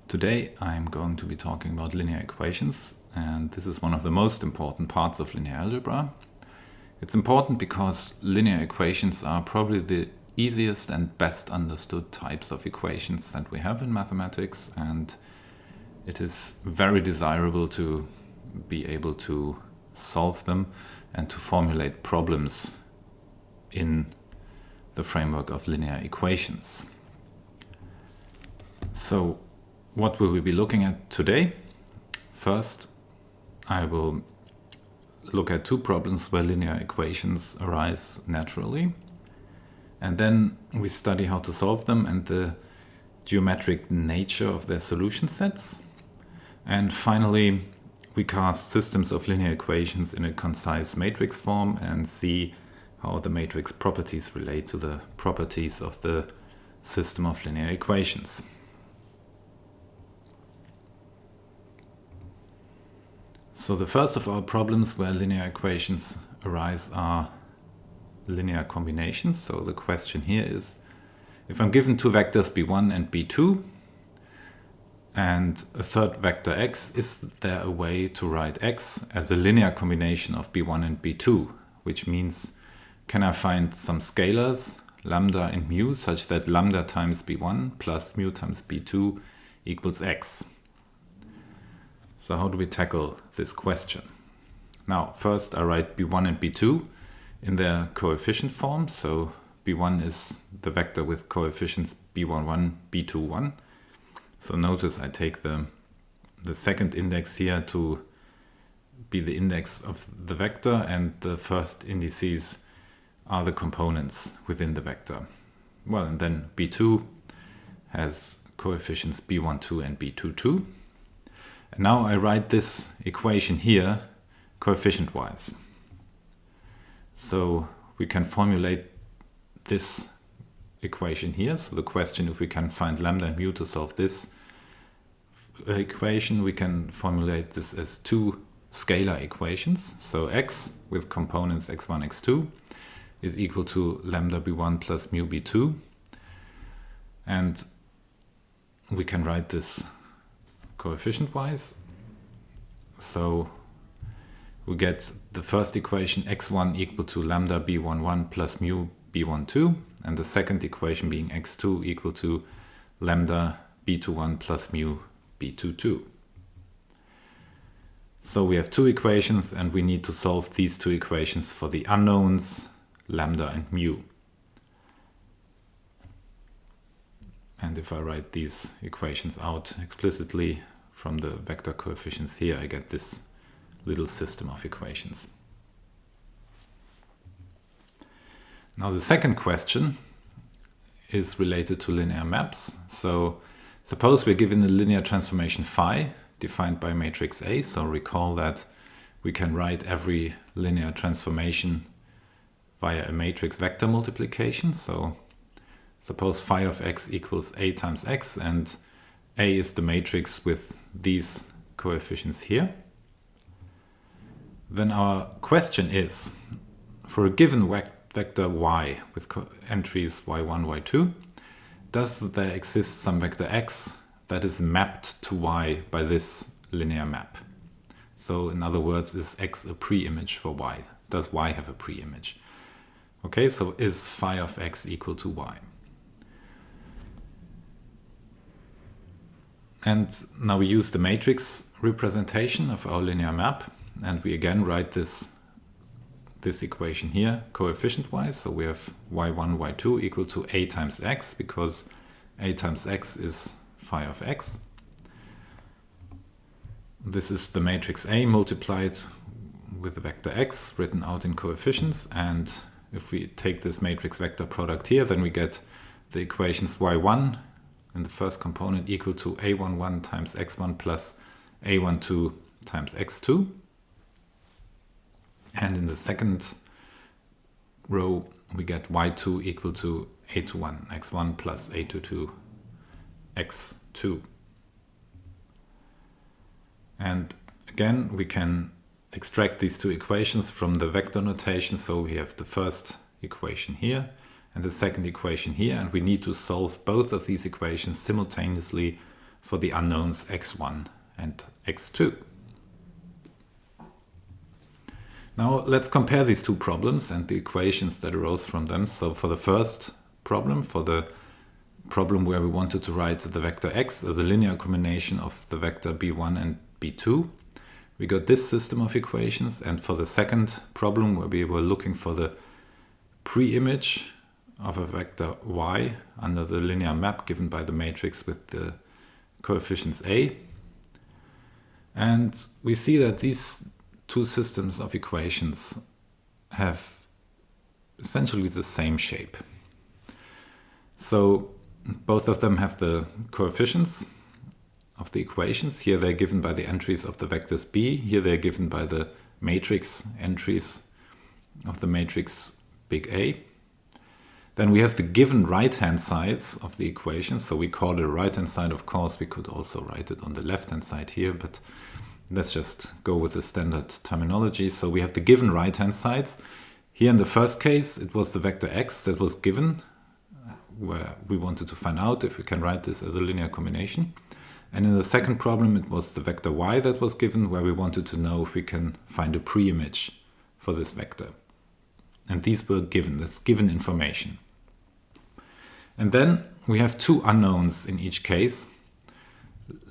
Today I'm going to be talking about linear equations, and this is one of the most important parts of linear algebra. It's important because linear equations are probably the easiest and best understood types of equations that we have in mathematics, and it is very desirable to be able to solve them and to formulate problems in the framework of linear equations. So what will we be looking at today? First, I will look at two problems where linear equations arise naturally, and then we study how to solve them and the geometric nature of their solution sets. And finally, we cast systems of linear equations in a concise matrix form and see how the matrix properties relate to the properties of the system of linear equations. So the first of our problems where linear equations arise are linear combinations. So the question here is, if I'm given two vectors b1 and b2 and a third vector x, is there a way to write x as a linear combination of b1 and b2? Which means, can I find some scalars, lambda and mu, such that lambda times b1 plus mu times b2 equals x? So how do we tackle this question? Now, first I write b1 and b2 in their coefficient form. So b1 is the vector with coefficients b11, b21. So notice I take the second index here to be the index of the vector, and the first indices are the components within the vector. Well, and then b2 has coefficients b12 and b22. And now I write this equation here coefficient-wise. So we can formulate this equation here. So the question, if we can find lambda and mu to solve this equation, we can formulate this as two scalar equations. So x with components x1, x2 is equal to lambda b1 plus mu b2. And we can write this coefficient-wise. So we get the first equation x1 equal to lambda b11 plus mu b12, and the second equation being x2 equal to lambda b21 plus mu b22. So we have two equations, and we need to solve these two equations for the unknowns lambda and mu. And if I write these equations out explicitly from the vector coefficients here, I get this little system of equations. Now the second question is related to linear maps. So suppose we're given a linear transformation phi defined by matrix A. So recall that we can write every linear transformation via a matrix vector multiplication. So suppose phi of x equals A times x, and A is the matrix with these coefficients here. Then our question is, for a given vector y with entries y1, y2, does there exist some vector x that is mapped to y by this linear map? So in other words, is x a pre-image for y? Does y have a pre-image? Okay, so is phi of x equal to y? And now we use the matrix representation of our linear map, and we again write this equation here coefficient-wise. So we have y1, y2 equal to A times x, because A times x is phi of x. This is the matrix A multiplied with the vector x written out in coefficients, and if we take this matrix vector product here, then we get the equations y1 in the first component equal to a11 times x1 plus a12 times x2. And in the second row, we get y2 equal to a21 x1 plus a22 x2. And again, we can extract these two equations from the vector notation. So we have the first equation here and the second equation here, and we need to solve both of these equations simultaneously for the unknowns x1 and x2. Now let's compare these two problems and the equations that arose from them. So for the first problem, for the problem where we wanted to write the vector x as a linear combination of the vector b1 and b2, we got this system of equations. And for the second problem where we were looking for the pre-image of a vector y under the linear map given by the matrix with the coefficients a. And we see that these two systems of equations have essentially the same shape. So both of them have the coefficients of the equations. Here they're given by the entries of the vectors b. Here they're given by the matrix entries of the matrix big A. Then we have the given right-hand sides of the equation. So we call it a right-hand side, of course. We could also write it on the left-hand side here, but let's just go with the standard terminology. So we have the given right-hand sides. Here in the first case, it was the vector x that was given, where we wanted to find out if we can write this as a linear combination. And in the second problem, it was the vector y that was given, where we wanted to know if we can find a pre-image for this vector. And these were given, that's given information. And then we have two unknowns in each case.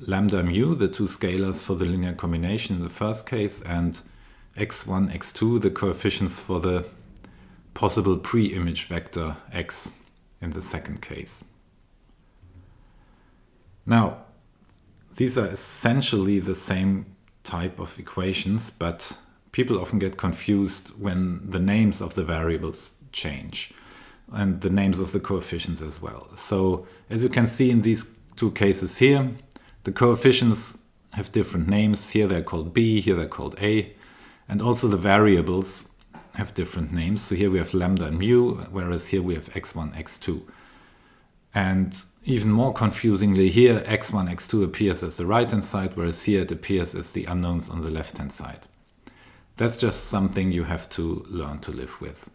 Lambda mu, the two scalars for the linear combination in the first case, and x1, x2, the coefficients for the possible pre-image vector x in the second case. Now, these are essentially the same type of equations, but people often get confused when the names of the variables change and the names of the coefficients as well. So as you can see in these two cases here, the coefficients have different names. Here they're called b, here they're called a, and also the variables have different names. So here we have lambda and mu, whereas here we have x1, x2. And even more confusingly, here x1, x2 appears as the right-hand side, whereas here it appears as the unknowns on the left-hand side. That's just something you have to learn to live with.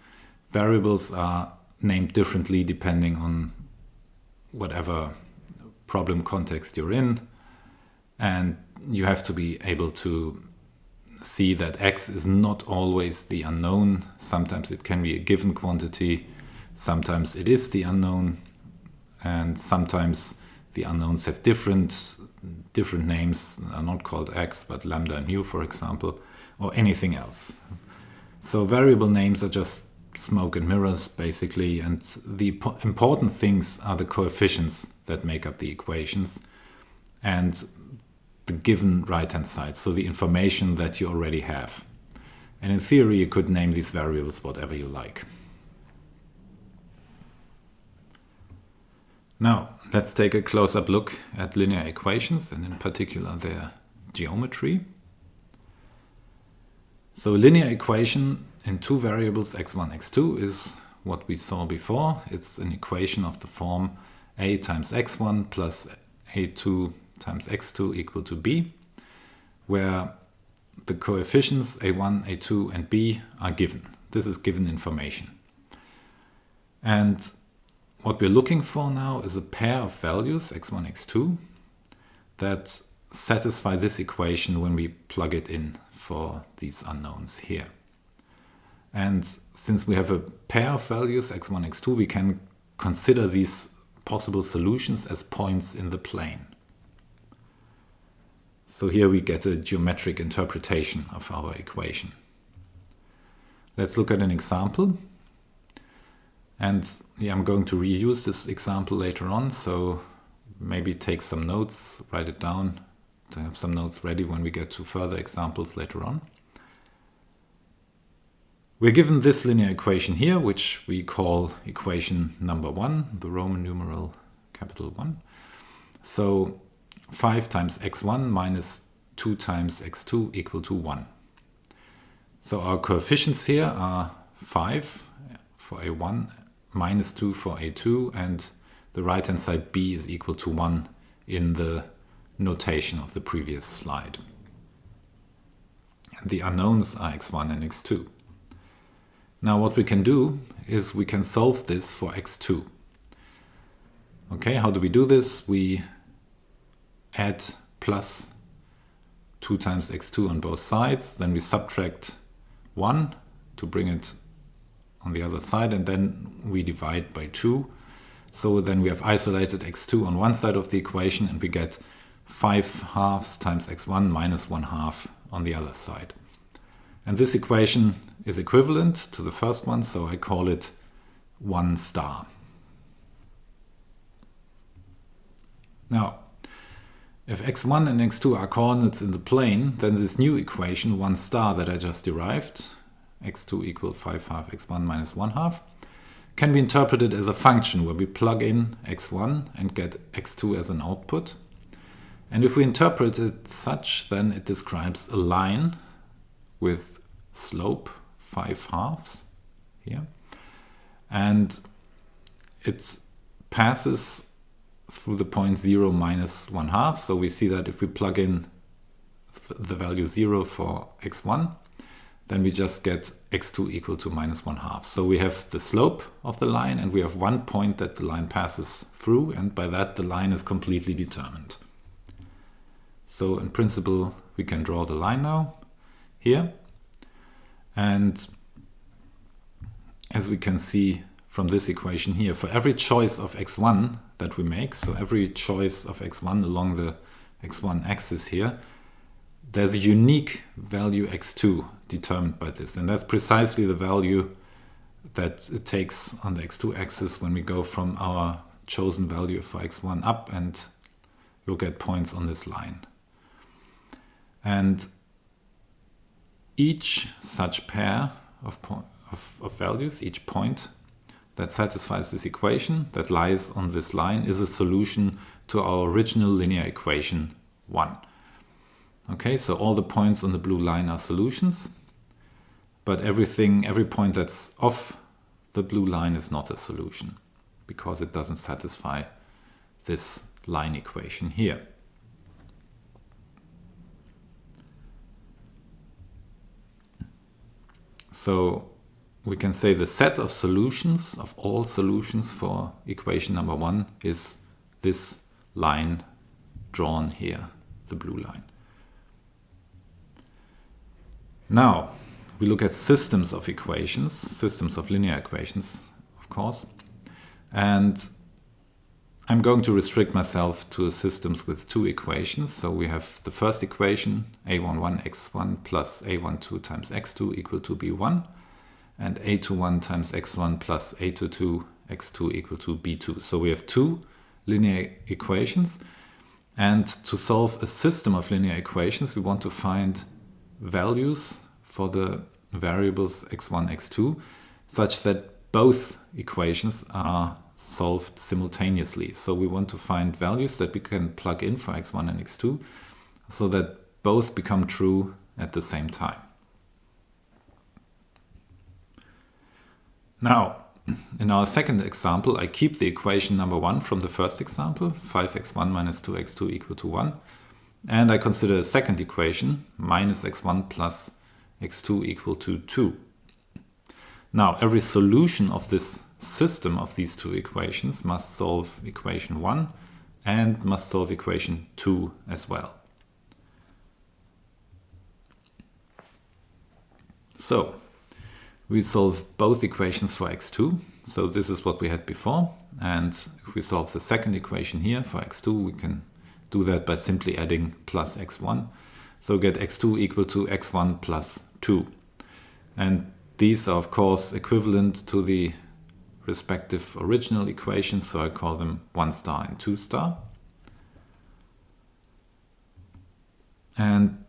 Variables are named differently depending on whatever problem context you're in, and you have to be able to see that x is not always the unknown. Sometimes it can be a given quantity, sometimes it is the unknown, and sometimes the unknowns have different names, are not called x, but lambda and mu, for example, or anything else. So variable names are just smoke and mirrors, basically, and the important things are the coefficients that make up the equations and the given right-hand side, so the information that you already have. And in theory, you could name these variables whatever you like. Now, let's take a close-up look at linear equations, and in particular their geometry. So a linear equation in two variables x1, x2 is what we saw before. It's an equation of the form a times x1 plus a2 times x2 equal to b, where the coefficients a1, a2, and b are given. This is given information. And what we're looking for now is a pair of values, x1, x2, that satisfy this equation when we plug it in for these unknowns here. And since we have a pair of values, x1, x2, we can consider these possible solutions as points in the plane. So here we get a geometric interpretation of our equation. Let's look at an example. And yeah, I'm going to reuse this example later on, so maybe take some notes, write it down to have some notes ready when we get to further examples later on. We're given this linear equation here, which we call equation number 1, the Roman numeral capital 1. So 5 times x1 minus 2 times x2 equal to 1. So our coefficients here are 5 for a1, minus 2 for a2, and the right-hand side b is equal to 1 in the notation of the previous slide. And the unknowns are x1 and x2. Now what we can do is we can solve this for x2. Okay, how do we do this? We add plus 2 times x2 on both sides, then we subtract 1 to bring it on the other side, and then we divide by 2. So then we have isolated x2 on one side of the equation, and we get 5/2 times x1 minus 1/2 on the other side. And this equation is equivalent to the first one, so I call it 1 star. Now, if x1 and x2 are coordinates in the plane, then this new equation, 1 star, that I just derived, x2 equal 5/2 x1 minus 1/2, can be interpreted as a function where we plug in x1 and get x2 as an output. And if we interpret it such, then it describes a line with slope 5/2 here, and it passes through the point 0 minus 1/2. So we see that if we plug in the value 0 for x1, then we just get x2 equal to minus 1/2. So we have the slope of the line, and we have one point that the line passes through, and by that the line is completely determined. So in principle we can draw the line now here, and as we can see from this equation here, for every choice of x1 that we make, so every choice of x1 along the x1 axis here, there's a unique value x2 determined by this, and that's precisely the value that it takes on the x2 axis when we go from our chosen value for x1 up and look at points on this line. And each such pair of values, each point that satisfies this equation that lies on this line, is a solution to our original linear equation 1. Okay, so all the points on the blue line are solutions, but every point that's off the blue line is not a solution, because it doesn't satisfy this line equation here. So we can say the set of solutions, of all solutions for equation number 1, is this line drawn here, the blue line. Now, we look at systems of equations, systems of linear equations, of course, and I'm going to restrict myself to systems with 2 equations. So we have the first equation, a11 x1 plus a12 times x2 equal to b1, and a21 times x1 plus a22 x2 equal to b2. So we have 2 linear equations, and to solve a system of linear equations, we want to find values for the variables x1, x2, such that both equations are solved simultaneously. So we want to find values that we can plug in for x1 and x2 so that both become true at the same time. Now, in our second example, I keep the equation number 1 from the first example, 5x1 minus 2x2 equal to 1, and I consider a second equation, minus x1 plus x2 equal to 2. Now, every solution of this system of these 2 equations must solve equation 1 and must solve equation 2 as well. So we solve both equations for x2. So this is what we had before, and if we solve the second equation here for x2, we can do that by simply adding plus x1. So get x2 equal to x1 plus 2. And these are of course equivalent to the respective original equations, so I call them 1 star and 2 star. And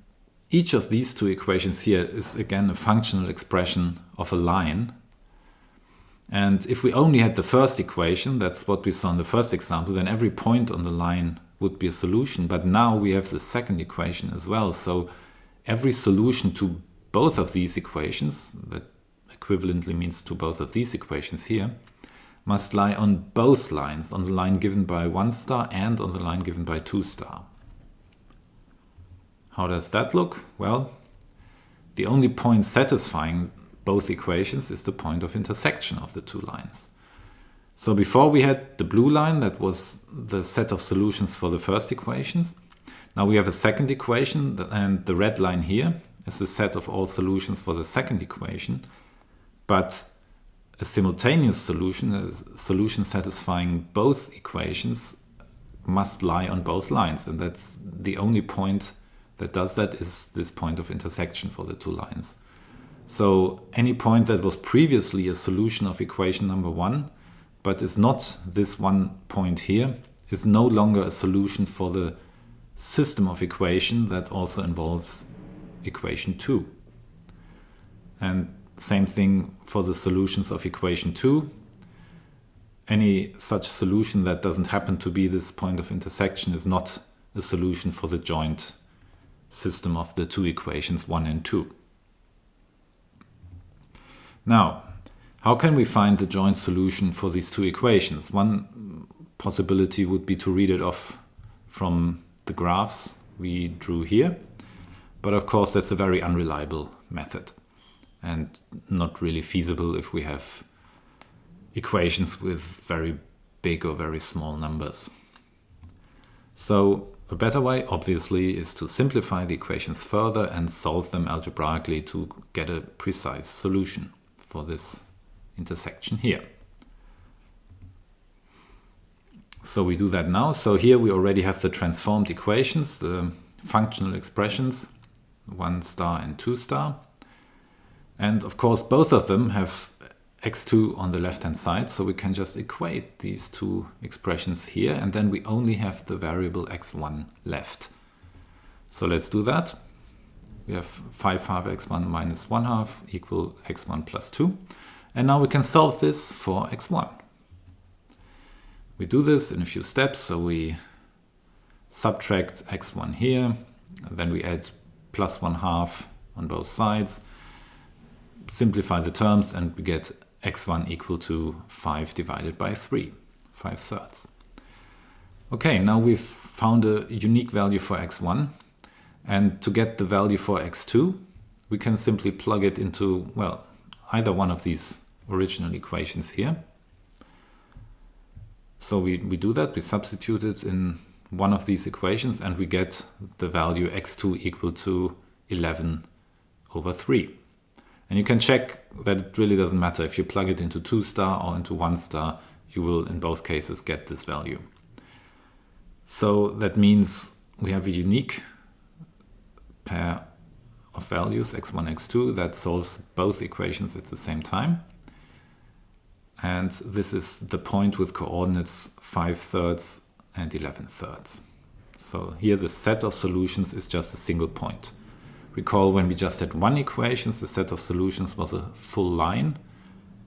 each of these 2 equations here is again a functional expression of a line. And if we only had the first equation, that's what we saw in the first example, then every point on the line would be a solution. But now we have the second equation as well. So every solution to both of these equations, that equivalently means to both of these equations here, must lie on both lines, on the line given by 1 star and on the line given by 2 star. How does that look? Well, the only point satisfying both equations is the point of intersection of the 2 lines. So before we had the blue line, that was the set of solutions for the first equations, Now we have a second equation, and the red line here is the set of all solutions for the second equation, but a simultaneous solution, a solution satisfying both equations, must lie on both lines, and that's the only point that does that is this point of intersection for the two lines. So any point that was previously a solution of equation number 1, but is not this one point here, is no longer a solution for the system of equation that also involves equation 2. And same thing for the solutions of equation 2. Any such solution that doesn't happen to be this point of intersection is not a solution for the joint system of the two equations 1 and 2. Now, how can we find the joint solution for these two equations? One possibility would be to read it off from the graphs we drew here, but of course that's a very unreliable method and not really feasible if we have equations with very big or very small numbers. So a better way, obviously, is to simplify the equations further and solve them algebraically to get a precise solution for this intersection here. So we do that now. So here we already have the transformed equations, the functional expressions, 1 star and 2 star. And of course, both of them have x2 on the left-hand side, so we can just equate these two expressions here, and then we only have the variable x1 left. So let's do that. We have 5 half x1 minus 1 half equal x1 plus 2. And now we can solve this for x1. We do this in a few steps, so we subtract x1 here, and then we add plus 1 half on both sides, simplify the terms, and we get x1 equal to 5 divided by 3, 5/3. Okay, now we've found a unique value for x1, and to get the value for x2, we can simply plug it into, well, either one of these original equations here. So we do that, we substitute it in one of these equations, and we get the value x2 equal to 11 over 3. And you can check that it really doesn't matter. If you plug it into 2 star or into 1 star, you will in both cases get this value. So that means we have a unique pair of values, x1, x2, that solves both equations at the same time. And this is the point with coordinates 5/3 and 11/3. So here the set of solutions is just a single point. Recall when we just had one equation, the set of solutions was a full line.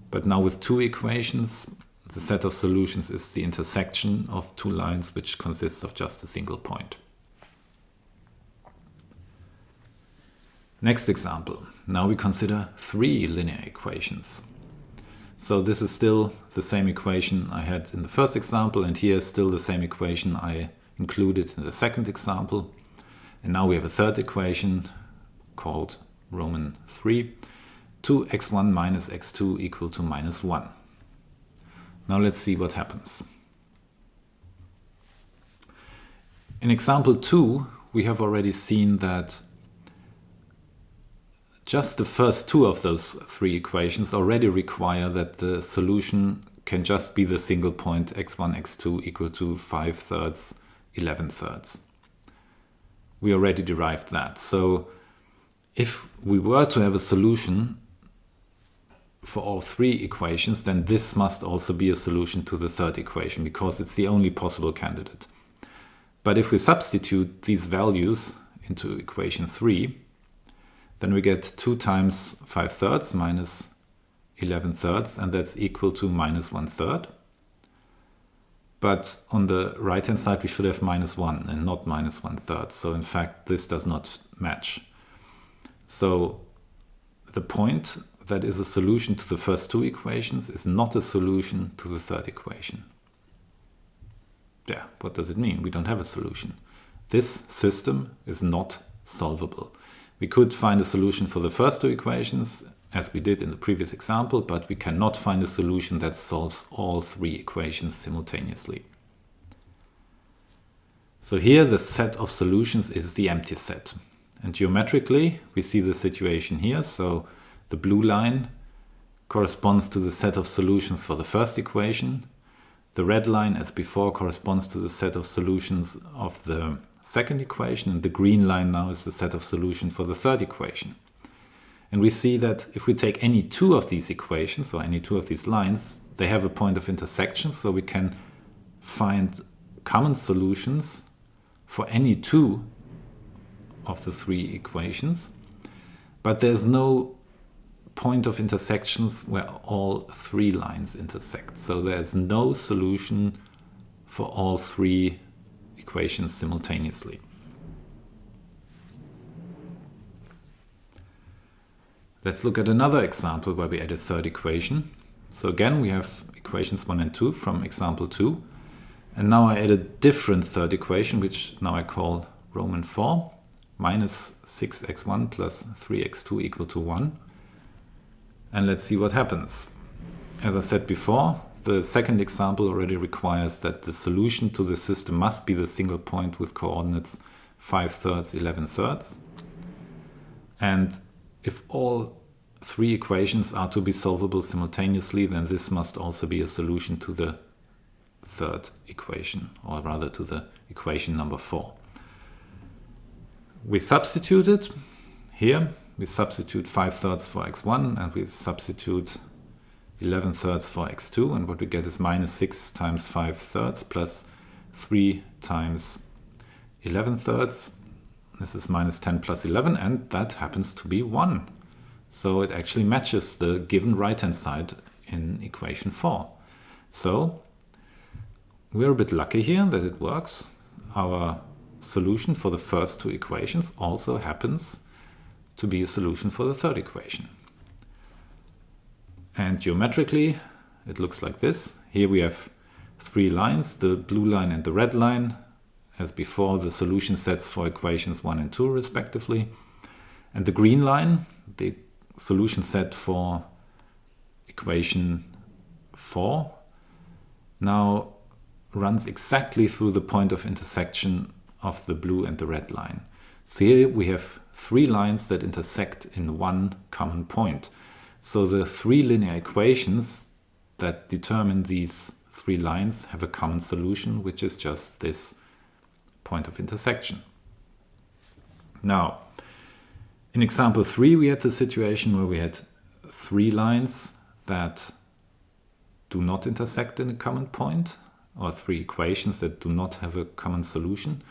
But now with two equations, the set of solutions is the intersection of two lines, which consists of just a single point. Next example. Now we consider 3 linear equations. So this is still the same equation I had in the first example, and here is still the same equation I included in the second example. And now we have a third equation called Roman 3, 2x1 minus x2 equal to minus 1. Now let's see what happens. In example 2, we have already seen that just the first two of those 3 equations already require that the solution can just be the single point x1, x2 equal to 5/3, 11/3. We already derived that. So if we were to have a solution for all 3 equations, then this must also be a solution to the third equation, because it's the only possible candidate. But if we substitute these values into equation 3, then we get 2 times 5/3 minus 11/3, and that's equal to minus 1/3. But on the right-hand side, we should have minus 1 and not minus 1/3. So in fact, this does not match. So the point that is a solution to the first 2 equations is not a solution to the third equation. Yeah, what does it mean? We don't have a solution. This system is not solvable. We could find a solution for the first 2 equations, as we did in the previous example, but we cannot find a solution that solves all 3 equations simultaneously. So here the set of solutions is the empty set. And geometrically, we see the situation here. So the blue line corresponds to the set of solutions for the first equation. The red line, as before, corresponds to the set of solutions of the second equation. And the green line now is the set of solutions for the third equation. And we see that if we take any two of these equations, or any two of these lines, they have a point of intersection. So we can find common solutions for any two of the three equations, but there's no point of intersections where all three lines intersect. So there's no solution for all three equations simultaneously. Let's look at another example where we add a third equation. So again, we have equations 1 and 2 from example 2. And now I add a different third equation, which now I call Roman 4, minus 6x1 plus 3x2 equal to 1. And let's see what happens. As I said before, the second example already requires that the solution to the system must be the single point with coordinates 5/3, 11/3. And if all three equations are to be solvable simultaneously, then this must also be a solution to the third equation, or rather to the equation number 4. We substitute it here. We substitute 5/3 for x1 and we substitute 11/3 for x2, and what we get is minus 6 times 5/3 plus 3 times 11/3. This is minus 10 plus 11, and that happens to be 1. So it actually matches the given right-hand side in equation 4. So we're a bit lucky here that it works. Our solution for the first two equations also happens to be a solution for the third equation. And geometrically, it looks like this. Here we have three lines, the blue line and the red line, as before, the solution sets for equations 1 and 2 respectively. And the green line, the solution set for equation 4, now runs exactly through the point of intersection of the blue and the red line. So here we have three lines that intersect in one common point. So the three linear equations that determine these three lines have a common solution, which is just this point of intersection. Now, in example 3, we had the situation where we had three lines that do not intersect in a common point, or three equations that do not have a common solution.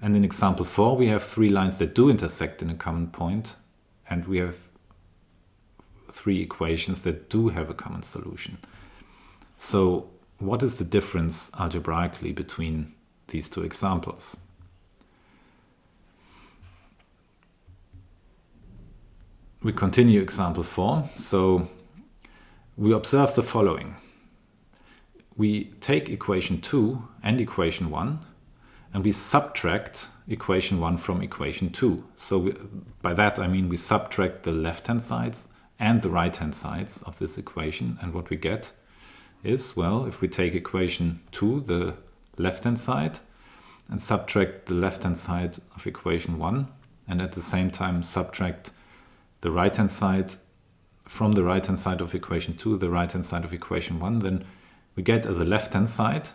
And in example 4, we have three lines that do intersect in a common point, and we have three equations that do have a common solution. So what is the difference algebraically between these two examples? We continue example 4. So we observe the following. We take equation 2 and equation 1 and we subtract equation 1 from equation 2. So by that I mean we subtract the left-hand sides and the right-hand sides of this equation, and what we get is, well, if we take equation 2, the left-hand side, and subtract the left-hand side of equation 1, and at the same time subtract the right-hand side from the right-hand side of equation 2, the right-hand side of equation 1, then we get as a left-hand side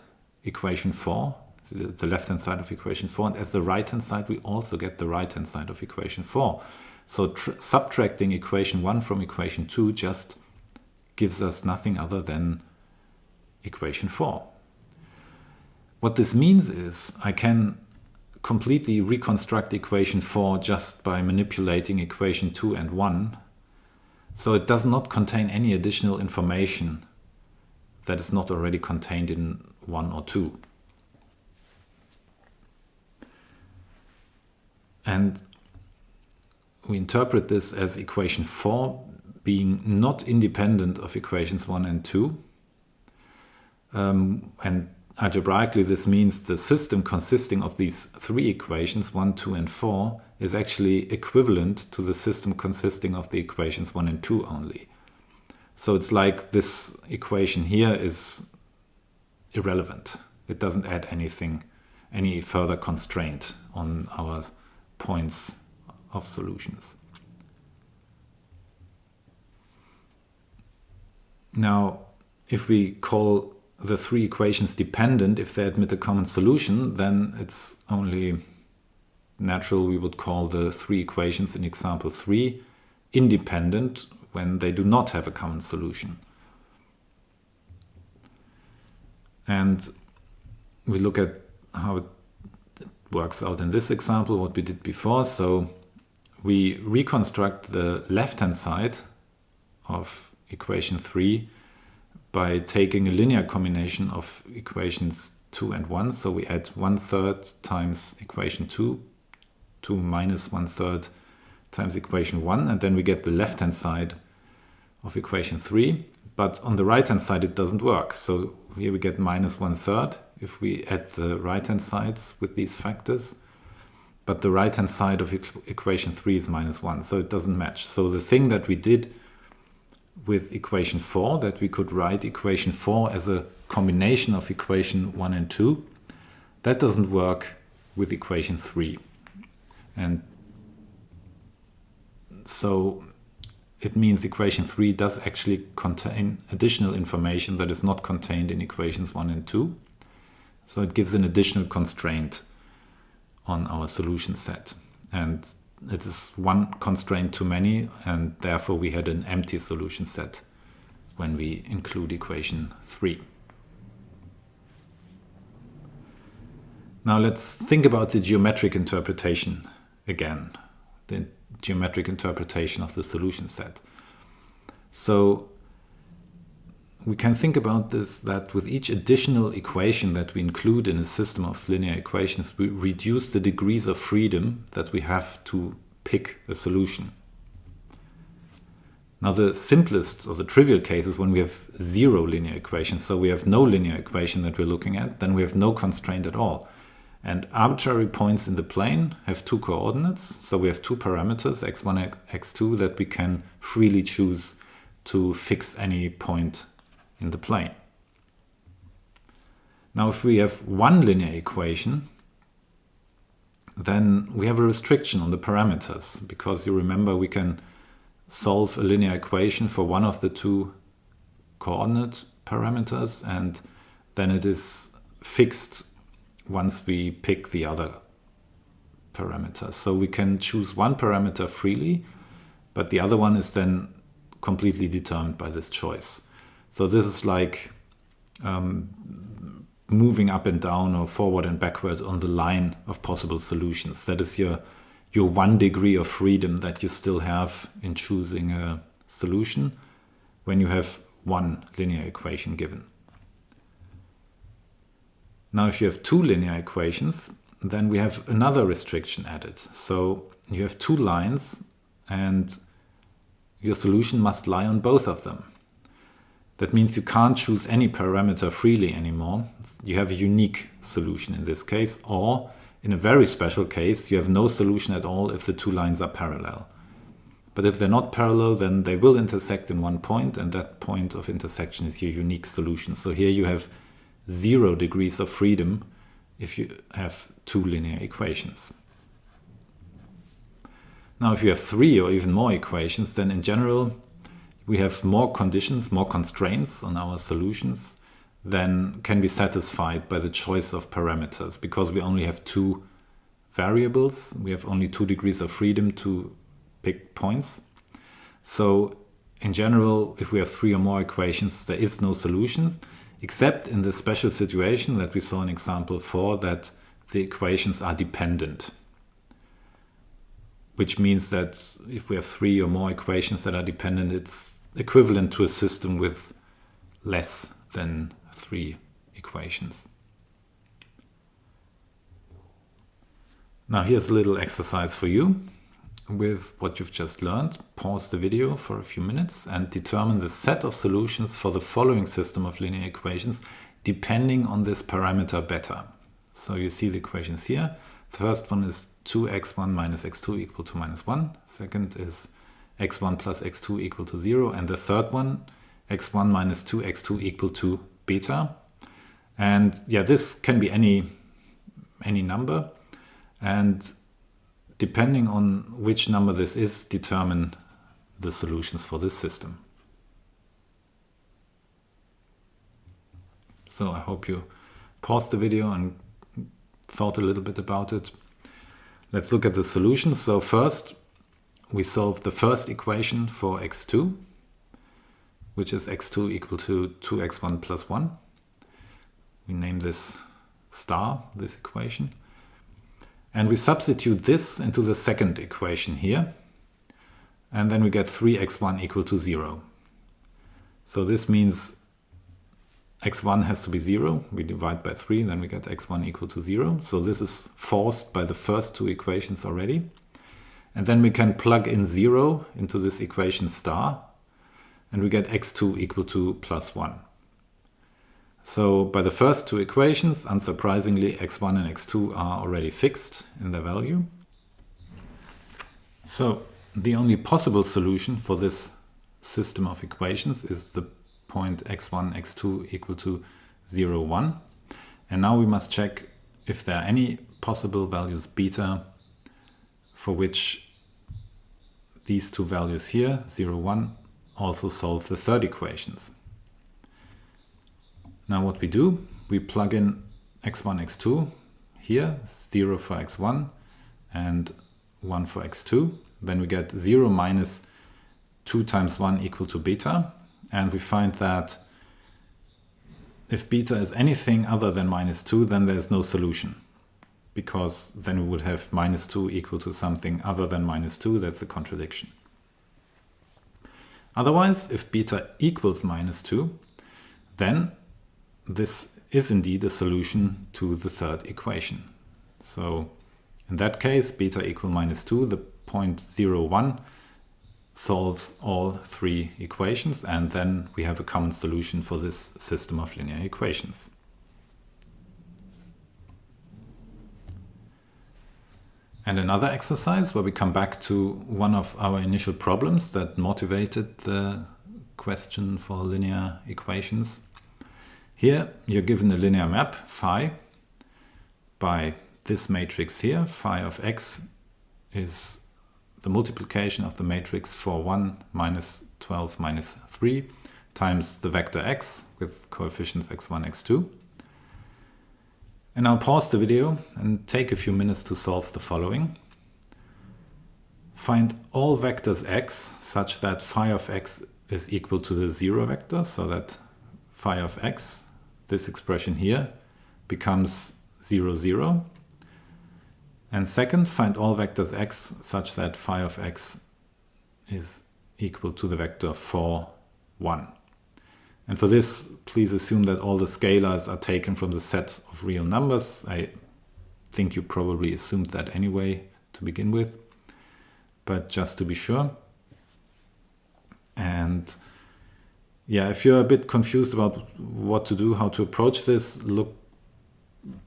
equation 4, the left-hand side of equation 4, and as the right-hand side we also get the right-hand side of equation 4. So subtracting equation 1 from equation 2 just gives us nothing other than equation 4. What this means is I can completely reconstruct equation 4 just by manipulating equation 2 and 1. So it does not contain any additional information that is not already contained in 1 or 2. And we interpret this as equation 4 being not independent of equations 1 and 2. And algebraically this means the system consisting of these three equations, 1, 2 and 4, is actually equivalent to the system consisting of the equations 1 and 2 only. So it's like this equation here is irrelevant. It doesn't add anything any further constraint on our points of solutions. Now, if we call the three equations dependent, if they admit a common solution, then it's only natural we would call the three equations in example 3 independent when they do not have a common solution. And we look at how it works out in this example, what we did before. So we reconstruct the left-hand side of equation 3 by taking a linear combination of equations 2 and 1. So we add 1/3 times equation 2 to minus 1/3 times equation 1, and then we get the left-hand side of equation 3. But on the right-hand side it doesn't work. So here we get minus 1/3 if we add the right-hand sides with these factors. But the right-hand side of equation 3 is minus 1, so it doesn't match. So the thing that we did with equation 4, that we could write equation 4 as a combination of equation 1 and 2, that doesn't work with equation 3. And so it means equation 3 does actually contain additional information that is not contained in equations 1 and 2. So it gives an additional constraint on our solution set. And it is one constraint too many, and therefore we had an empty solution set when we include equation 3. Now let's think about the geometric interpretation again, the geometric interpretation of the solution set. So we can think about this, that with each additional equation that we include in a system of linear equations, we reduce the degrees of freedom that we have to pick a solution. Now the simplest or the trivial case is when we have 0 linear equations, so we have no linear equation that we're looking at, then we have no constraint at all. And arbitrary points in the plane have 2 coordinates, so we have 2 parameters, x1, x2, that we can freely choose to fix any point in the plane. Now if we have one linear equation, then we have a restriction on the parameters, because you remember we can solve a linear equation for one of the 2 coordinate parameters, and then it is fixed once we pick the other parameter. So we can choose one parameter freely, but the other one is then completely determined by this choice. So this is like moving up and down or forward and backward on the line of possible solutions. That is your 1 degree of freedom that you still have in choosing a solution when you have one linear equation given. Now if you have 2 linear equations, then we have another restriction added. So you have 2 lines and your solution must lie on both of them. That means you can't choose any parameter freely anymore. You have a unique solution in this case, or in a very special case, you have no solution at all if the 2 lines are parallel. But if they're not parallel, then they will intersect in one point, and that point of intersection is your unique solution. So here you have 0 degrees of freedom if you have 2 linear equations. Now if you have 3 or even more equations, then in general we have more conditions, more constraints on our solutions than can be satisfied by the choice of parameters, because we only have 2 variables. We have only 2 degrees of freedom to pick points. So in general, if we have 3 or more equations, there is no solution, except in the special situation that we saw in example 4, that the equations are dependent. Which means that if we have 3 or more equations that are dependent, it's equivalent to a system with less than 3 equations. Now here's a little exercise for you with what you've just learned. Pause the video for a few minutes and determine the set of solutions for the following system of linear equations depending on this parameter beta. So you see the equations here. The first one is 2x1 minus x2 equal to minus 1. Second is x1 plus x2 equal to 0. And the third one, x1 minus 2x2 equal to beta. And yeah, this can be any any number, and depending on which number this is, determine the solutions for this system. So I hope you paused the video and thought a little bit about it. Let's look at the solutions. So first, we solve the first equation for x2, which is x2 equal to 2x1 plus 1. We name this star, this equation. And we substitute this into the second equation here. And then we get 3x1 equal to 0. So this means x1 has to be 0. We divide by 3, then we get x1 equal to 0. So this is forced by the first two equations already. And then we can plug in 0 into this equation star, and we get x2 equal to plus 1. So by the first two equations, unsurprisingly, x1 and x2 are already fixed in their value. So the only possible solution for this system of equations is the point x1, x2 equal to 0, 1. And now we must check if there are any possible values beta for which these two values here, 0, 1, also solve the third equations. Now what we do, we plug in x1, x2 here, 0 for x1 and 1 for x2. Then we get 0 minus 2 times 1 equal to beta. And we find that if beta is anything other than minus 2, then there's no solution. Because then we would have minus 2 equal to something other than minus 2. That's a contradiction. Otherwise, if beta equals minus 2, then this is indeed a solution to the third equation. So in that case, beta equal minus 2, the point 0, 1 solves all three equations, and then we have a common solution for this system of linear equations. And another exercise where we come back to one of our initial problems that motivated the question for linear equations. Here you're given a linear map phi by this matrix here. Phi of x is the multiplication of the matrix for 1 minus 12 minus 3 times the vector x with coefficients x1, x2. And now pause the video and take a few minutes to solve the following. Find all vectors x such that phi of x is equal to the 0 vector, so that phi of x, this expression here, becomes 0, 0. And second, find all vectors x such that phi of x is equal to the vector 4, 1. And for this, please assume that all the scalars are taken from the set of real numbers. I think you probably assumed that anyway to begin with, but just to be sure. And yeah, if you're a bit confused about what to do, how to approach this, look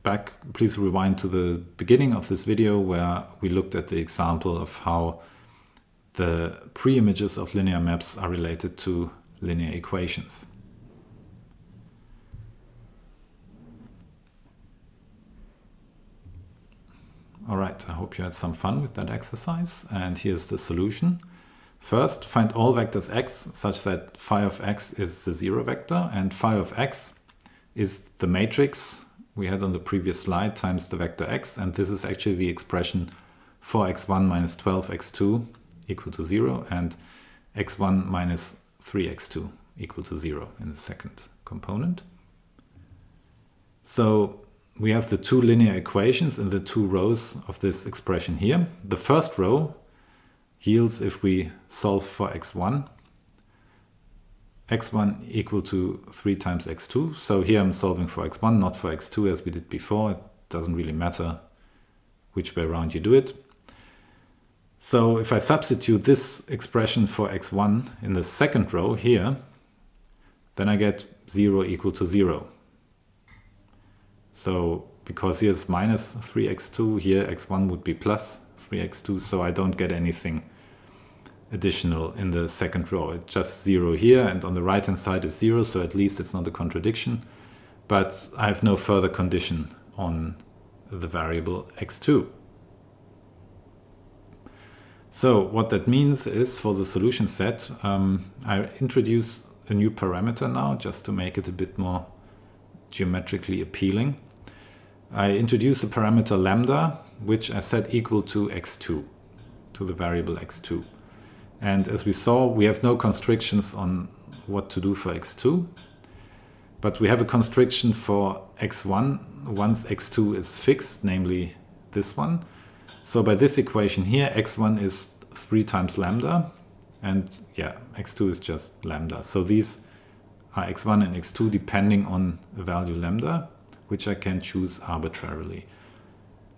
back, please rewind to the beginning of this video where we looked at the example of how the pre-images of linear maps are related to linear equations. All right, I hope you had some fun with that exercise, and here's the solution. First, find all vectors x such that phi of x is the 0 vector, and phi of x is the matrix we had on the previous slide times the vector x, and this is actually the expression for x1 minus 12x2 equal to 0 and x1 minus 3x2 equal to 0 in the second component. So we have the two linear equations in the two rows of this expression here. The first row yields, if we solve for x1 equal to 3 times x2. So here I'm solving for x1, not for x2 as we did before. It doesn't really matter which way around you do it. So if I substitute this expression for x1 in the second row here, then I get 0 equal to 0. So because here's minus 3x2, here x1 would be plus 3x2, so I don't get anything additional in the second row. It's just 0 here, and on the right hand side is 0, so at least it's not a contradiction. But I have no further condition on the variable x2. So what that means is, for the solution set, I introduce a new parameter now, just to make it a bit more geometrically appealing. I introduce the parameter lambda, which I set equal to x2, to the variable x2. And as we saw, we have no constrictions on what to do for x2, but we have a constriction for x1 once x2 is fixed, namely this one. So by this equation here, x1 is 3 times lambda, and yeah, x2 is just lambda. So these are x1 and x2 depending on a value lambda, which I can choose arbitrarily.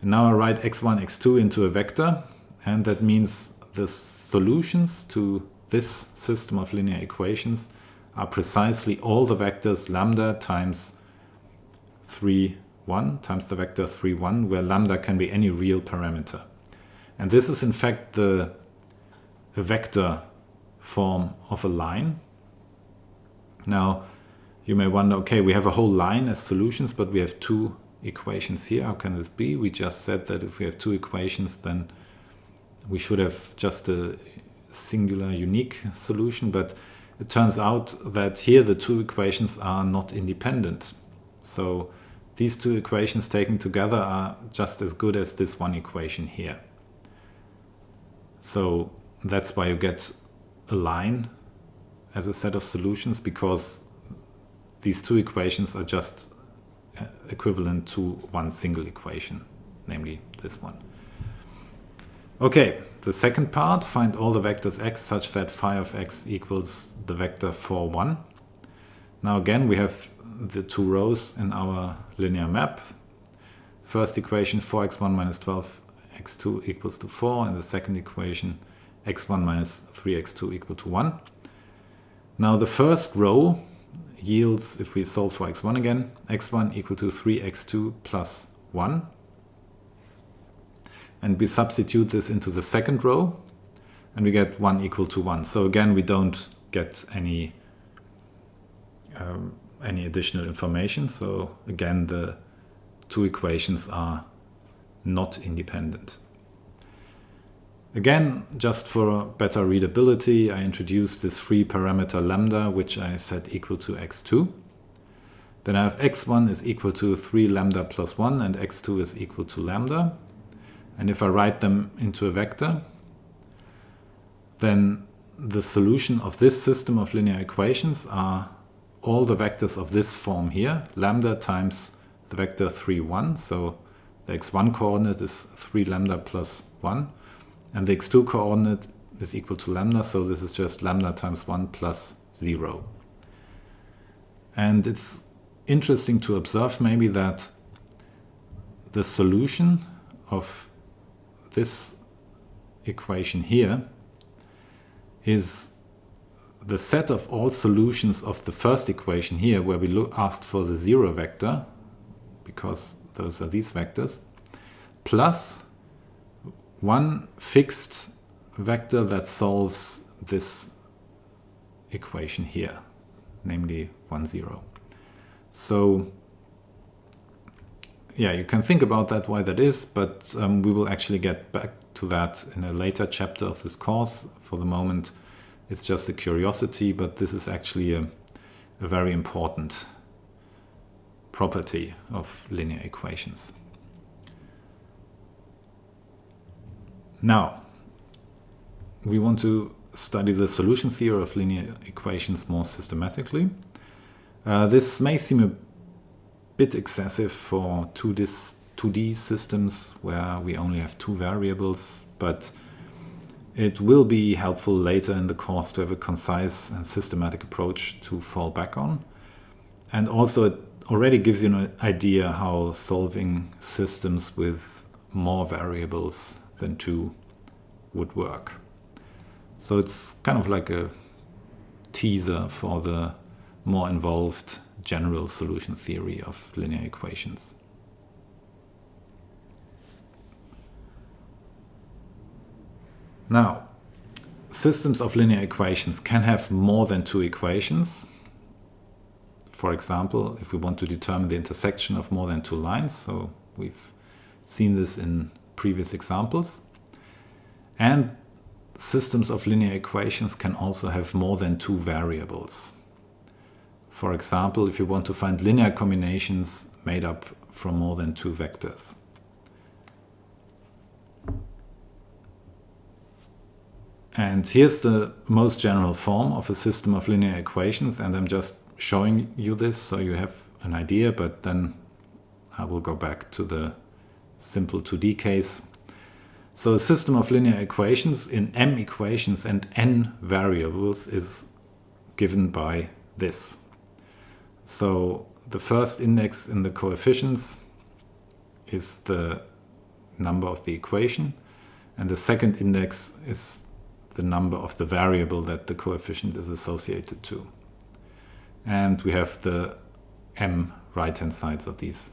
And now I write x1, x2 into a vector, and that means the solutions to this system of linear equations are precisely all the vectors lambda times 3, 1 times the vector 3, 1, where lambda can be any real parameter. And this is in fact a vector form of a line. Now you may wonder, okay, we have a whole line as solutions, but we have 2 equations here. How can this be? We just said that if we have 2 equations, then we should have just a singular unique solution, but it turns out that here the 2 equations are not independent. So these 2 equations taken together are just as good as this one equation here. So that's why you get a line as a set of solutions, because these 2 equations are just equivalent to one single equation, namely this one. Okay, the second part, find all the vectors x such that phi of x equals the vector 4, 1. Now again, we have the 2 rows in our linear map. First equation, 4x1 minus 12x2 equals to 4, and the second equation, x1 minus 3x2 equal to 1. Now the first row yields, if we solve for x1 again, x1 equal to 3x2 plus 1. And we substitute this into the second row, and we get 1 equal to 1. So again, we don't get any additional information. So again, the 2 equations are not independent. Again, just for better readability, I introduced this free parameter lambda, which I set equal to x2. Then I have x1 is equal to 3 lambda plus 1, and x2 is equal to lambda. And if I write them into a vector, then the solution of this system of linear equations are all the vectors of this form here, lambda times the vector 3, 1. So the x1 coordinate is 3 lambda plus 1. And the x2 coordinate is equal to lambda, so this is just lambda times 1 plus 0. And it's interesting to observe maybe that the solution of this equation here is the set of all solutions of the first equation here, where we asked for the 0 vector, because those are these vectors, plus one fixed vector that solves this equation here, namely 1, 0. So yeah, you can think about that, why that is, but we will actually get back to that in a later chapter of this course. For the moment, it's just a curiosity, but this is actually a very important property of linear equations. Now, we want to study the solution theory of linear equations more systematically. This may seem a bit excessive for 2D systems where we only have 2 variables, but it will be helpful later in the course to have a concise and systematic approach to fall back on. And also it already gives you an idea how solving systems with more variables than 2 would work. So it's kind of like a teaser for the more involved general solution theory of linear equations. Now, systems of linear equations can have more than 2 equations. For example, if we want to determine the intersection of more than 2 lines, so we've seen this in previous examples. And systems of linear equations can also have more than two variables. For example, if you want to find linear combinations made up from more than two vectors. And here's the most general form of a system of linear equations, and I'm just showing you this so you have an idea, but then I will go back to the simple 2D case. So a system of linear equations in m equations and n variables is given by this. So the first index in the coefficients is the number of the equation, and the second index is the number of the variable that the coefficient is associated to. And we have the m right-hand sides of these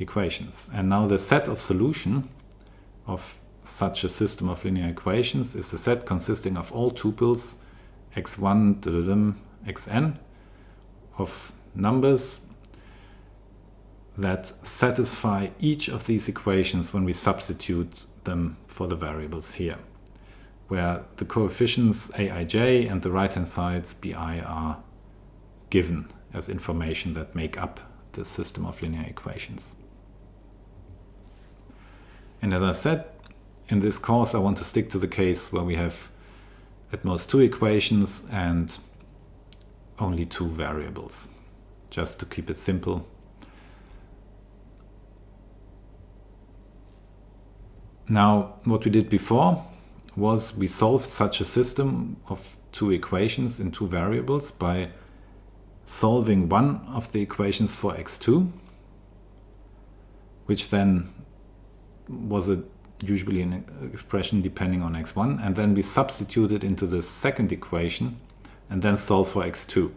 equations. And now the set of solution of such a system of linear equations is the set consisting of all tuples x1 xn of numbers that satisfy each of these equations when we substitute them for the variables here, where the coefficients aij and the right-hand sides bi are given as information that make up the system of linear equations. And as I said, in this course I want to stick to the case where we have at most two equations and only two variables, just to keep it simple. Now, what we did before was we solved such a system of two equations in two variables by solving one of the equations for x2, which then was usually an expression depending on x1, and then we substitute it into the second equation and then solve for x2.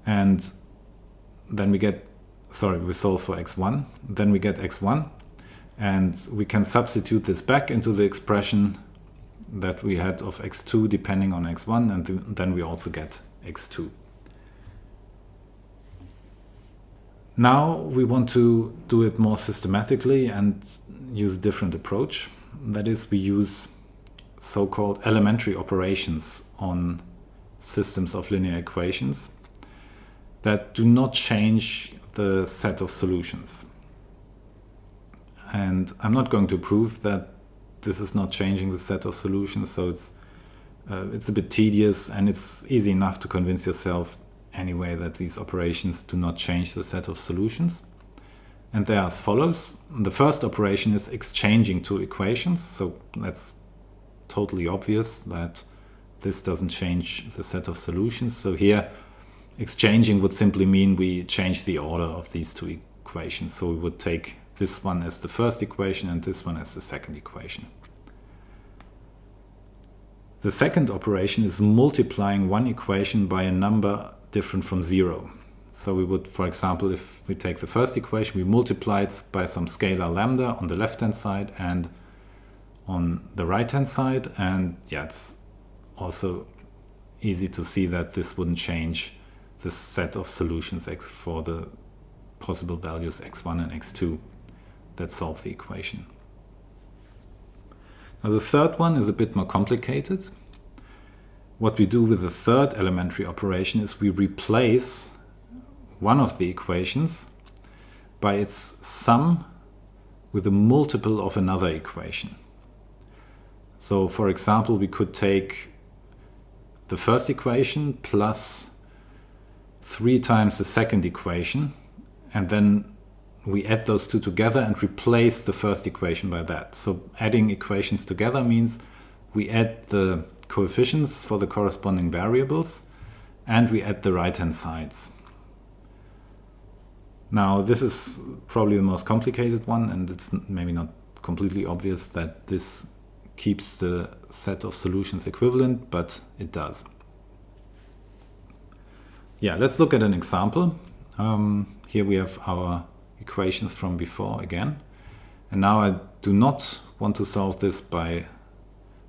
And then we solve for x1, then we get x1, and we can substitute this back into the expression that we had of x2 depending on x1, and then we also get x2. Now we want to do it more systematically and use a different approach. That is, we use so-called elementary operations on systems of linear equations that do not change the set of solutions. And I'm not going to prove that this is not changing the set of solutions, so it's a bit tedious, and it's easy enough to convince yourself anyway that these operations do not change the set of solutions. And they are as follows. The first operation is exchanging two equations, so that's totally obvious that this doesn't change the set of solutions. So here exchanging would simply mean we change the order of these two equations. So we would take this one as the first equation and this one as the second equation. The second operation is multiplying one equation by a number different from 0. So we would, for example, if we take the first equation, we multiply it by some scalar lambda on the left-hand side and on the right-hand side. And yeah, it's also easy to see that this wouldn't change the set of solutions x for the possible values x1 and x2 that solve the equation. Now the third one is a bit more complicated. What we do with the third elementary operation is we replace one of the equations by its sum with a multiple of another equation. So for example, we could take the first equation plus 3 times the second equation, and then we add those two together and replace the first equation by that. So adding equations together means we add the coefficients for the corresponding variables and we add the right-hand sides. Now this is probably the most complicated one, and it's maybe not completely obvious that this keeps the set of solutions equivalent, but it does. Yeah, let's look at an example. Here we have our equations from before again. And now I do not want to solve this by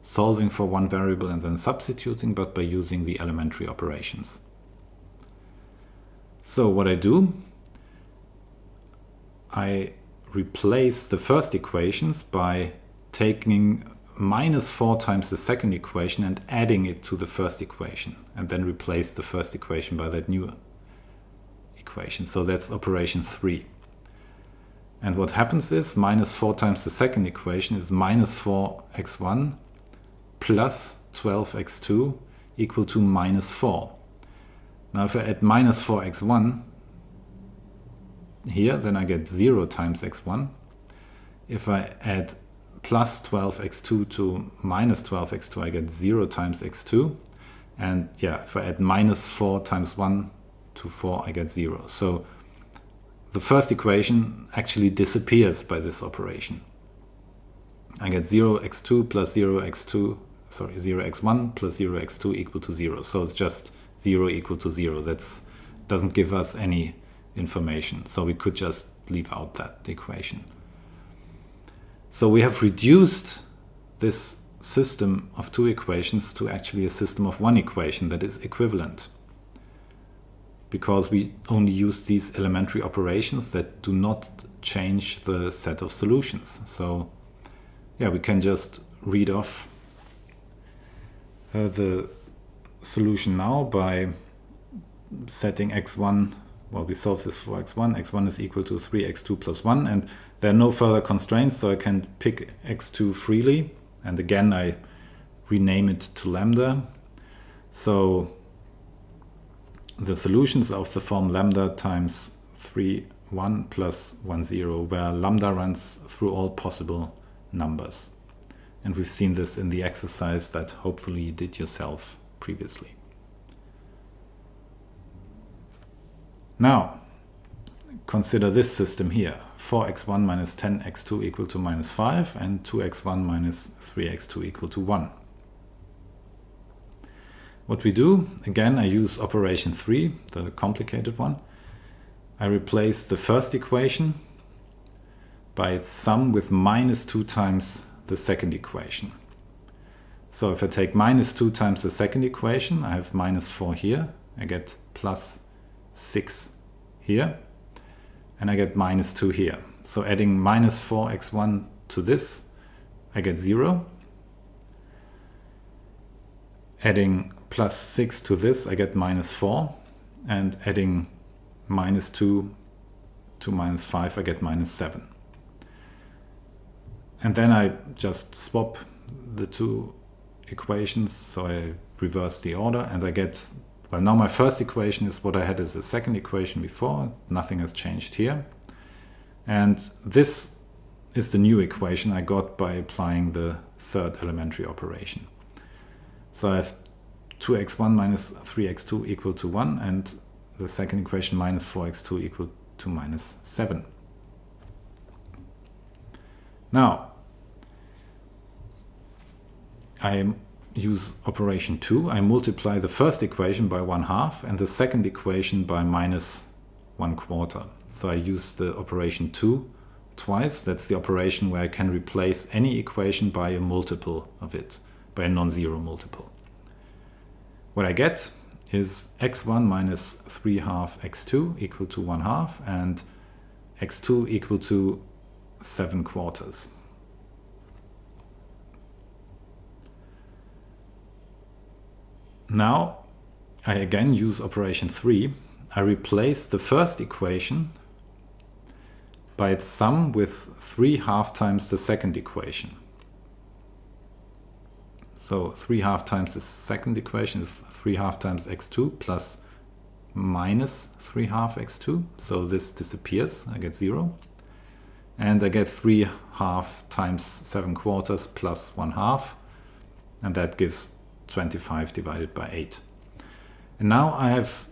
solving for one variable and then substituting, but by using the elementary operations. So what I do, I replace the first equations by taking -4 times the second equation and adding it to the first equation, and then replace the first equation by that new equation. So that's operation 3. And what happens is -4 times the second equation is -4x1 plus 12x2 equal to -4. Now if I add -4x1 here, then I get 0 times x1. If I add plus 12x2 to -12x2, I get 0 times x2. And yeah, if I add -4 times 1 to 4, I get 0. So the first equation actually disappears by this operation. I get 0x2 plus 0x1 plus 0x2 equal to 0. So it's just 0 equal to 0. That doesn't give us any information. So we could just leave out that equation. So we have reduced this system of two equations to actually a system of one equation that is equivalent, because we only use these elementary operations that do not change the set of solutions. So yeah, we can just read off the solution now by setting x1. Well, we solve this for x1. x1 is equal to 3x2 plus 1, and there are no further constraints, so I can pick x2 freely. And again, I rename it to lambda. So the solutions of the form lambda times 3, 1 plus 1, 0, where lambda runs through all possible numbers. And we've seen this in the exercise that hopefully you did yourself previously. Now, consider this system here. 4x1 minus 10x2 equal to -5 and 2x1 minus 3x2 equal to 1. What we do, again, I use operation 3, the complicated one. I replace the first equation by its sum with -2 times the second equation. So if I take -2 times the second equation, I have -4 here, I get plus 6 here, and I get -2 here. So adding -4x1 to this, I get 0. Adding plus 6 to this, I get -4. And adding -2 to -5, I get -7. And then I just swap the two equations, so I reverse the order, and I get, well, now my first equation is what I had as the second equation before. Nothing has changed here. And this is the new equation I got by applying the third elementary operation. So I have 2x1 minus 3x2 equal to 1, and the second equation -4x2 equal to -7. Now, I use operation 2. I multiply the first equation by 1/2 and the second equation by -1/4. So I use the operation 2 twice. That's the operation where I can replace any equation by a multiple of it, by a non-zero multiple. What I get is x1 minus 3/2 x2 equal to 1/2 and x2 equal to 7/4. Now I again use operation 3. I replace the first equation by its sum with 3/2 times the second equation. So 3/2 times the second equation is 3/2 times x2 plus minus 3/2 x2. So this disappears, I get 0. And I get 3/2 times 7/4 plus 1/2, and that gives 25 divided by 8. And now I have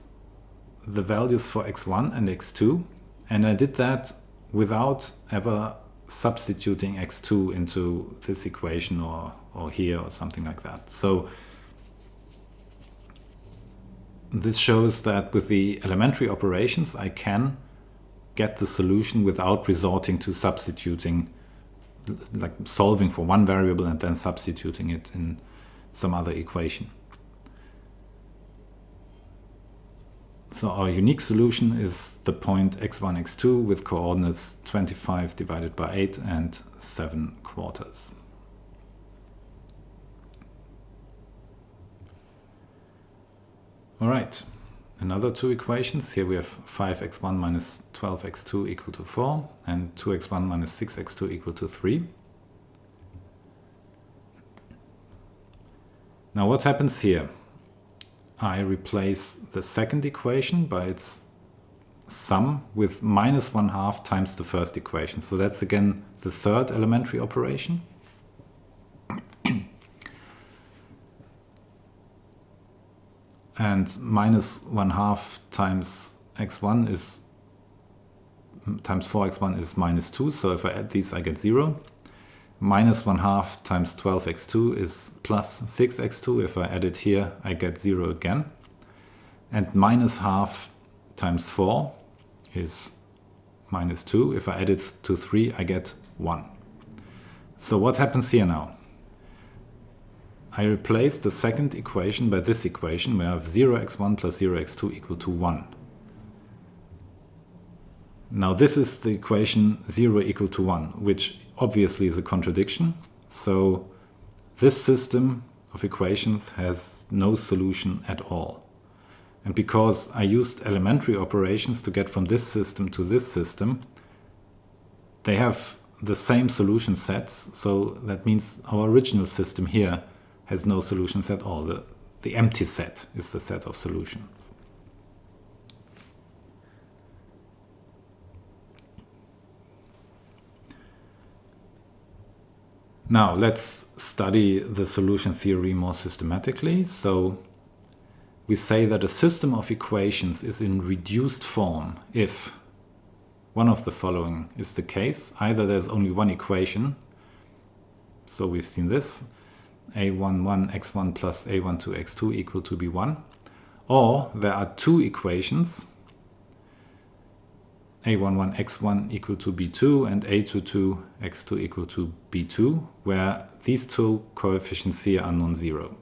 the values for x1 and x2, and I did that without ever substituting x2 into this equation or here or something like that. So this shows that with the elementary operations I can get the solution without resorting to substituting, like solving for one variable and then substituting it in some other equation. So our unique solution is the point x1, x2 with coordinates 25 divided by 8 and 7/4. All right, another two equations. Here we have 5x1 minus 12x2 equal to 4 and 2x1 minus 6x2 equal to 3. Now what happens here? I replace the second equation by its sum with minus 1/2 times the first equation. So that's again the third elementary operation. And minus 1/2 times x1 is times 4x1 is minus 2. So if I add these, I get 0. Minus 1/2 times 12x2 is plus 6x2. If I add it here, I get 0 again. And minus 1/2 times 4 is minus 2. If I add it to 3, I get 1. So what happens here now? I replace the second equation by this equation where I have 0x1 plus 0x2 equal to 1. Now this is the equation 0 equal to 1, which obviously is a contradiction. So this system of equations has no solution at all. And because I used elementary operations to get from this system to this system, they have the same solution sets. So that means our original system here has no solutions at all. The empty set is the set of solutions. Now let's study the solution theory more systematically. So we say that a system of equations is in reduced form if one of the following is the case. Either there's only one equation, so we've seen this, a11 x1 plus a12 x2 equal to b1, or there are two equations, a11 x1 equal to b2 and a22 x2 equal to b2, where these two coefficients here are non-zero.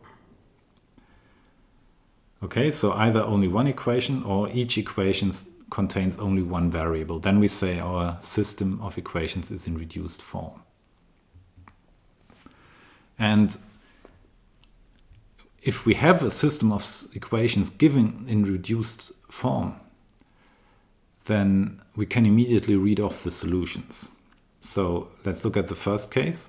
Okay, so either only one equation or each equation contains only one variable. Then we say our system of equations is in reduced form. And if we have a system of equations given in reduced form, then we can immediately read off the solutions. So let's look at the first case.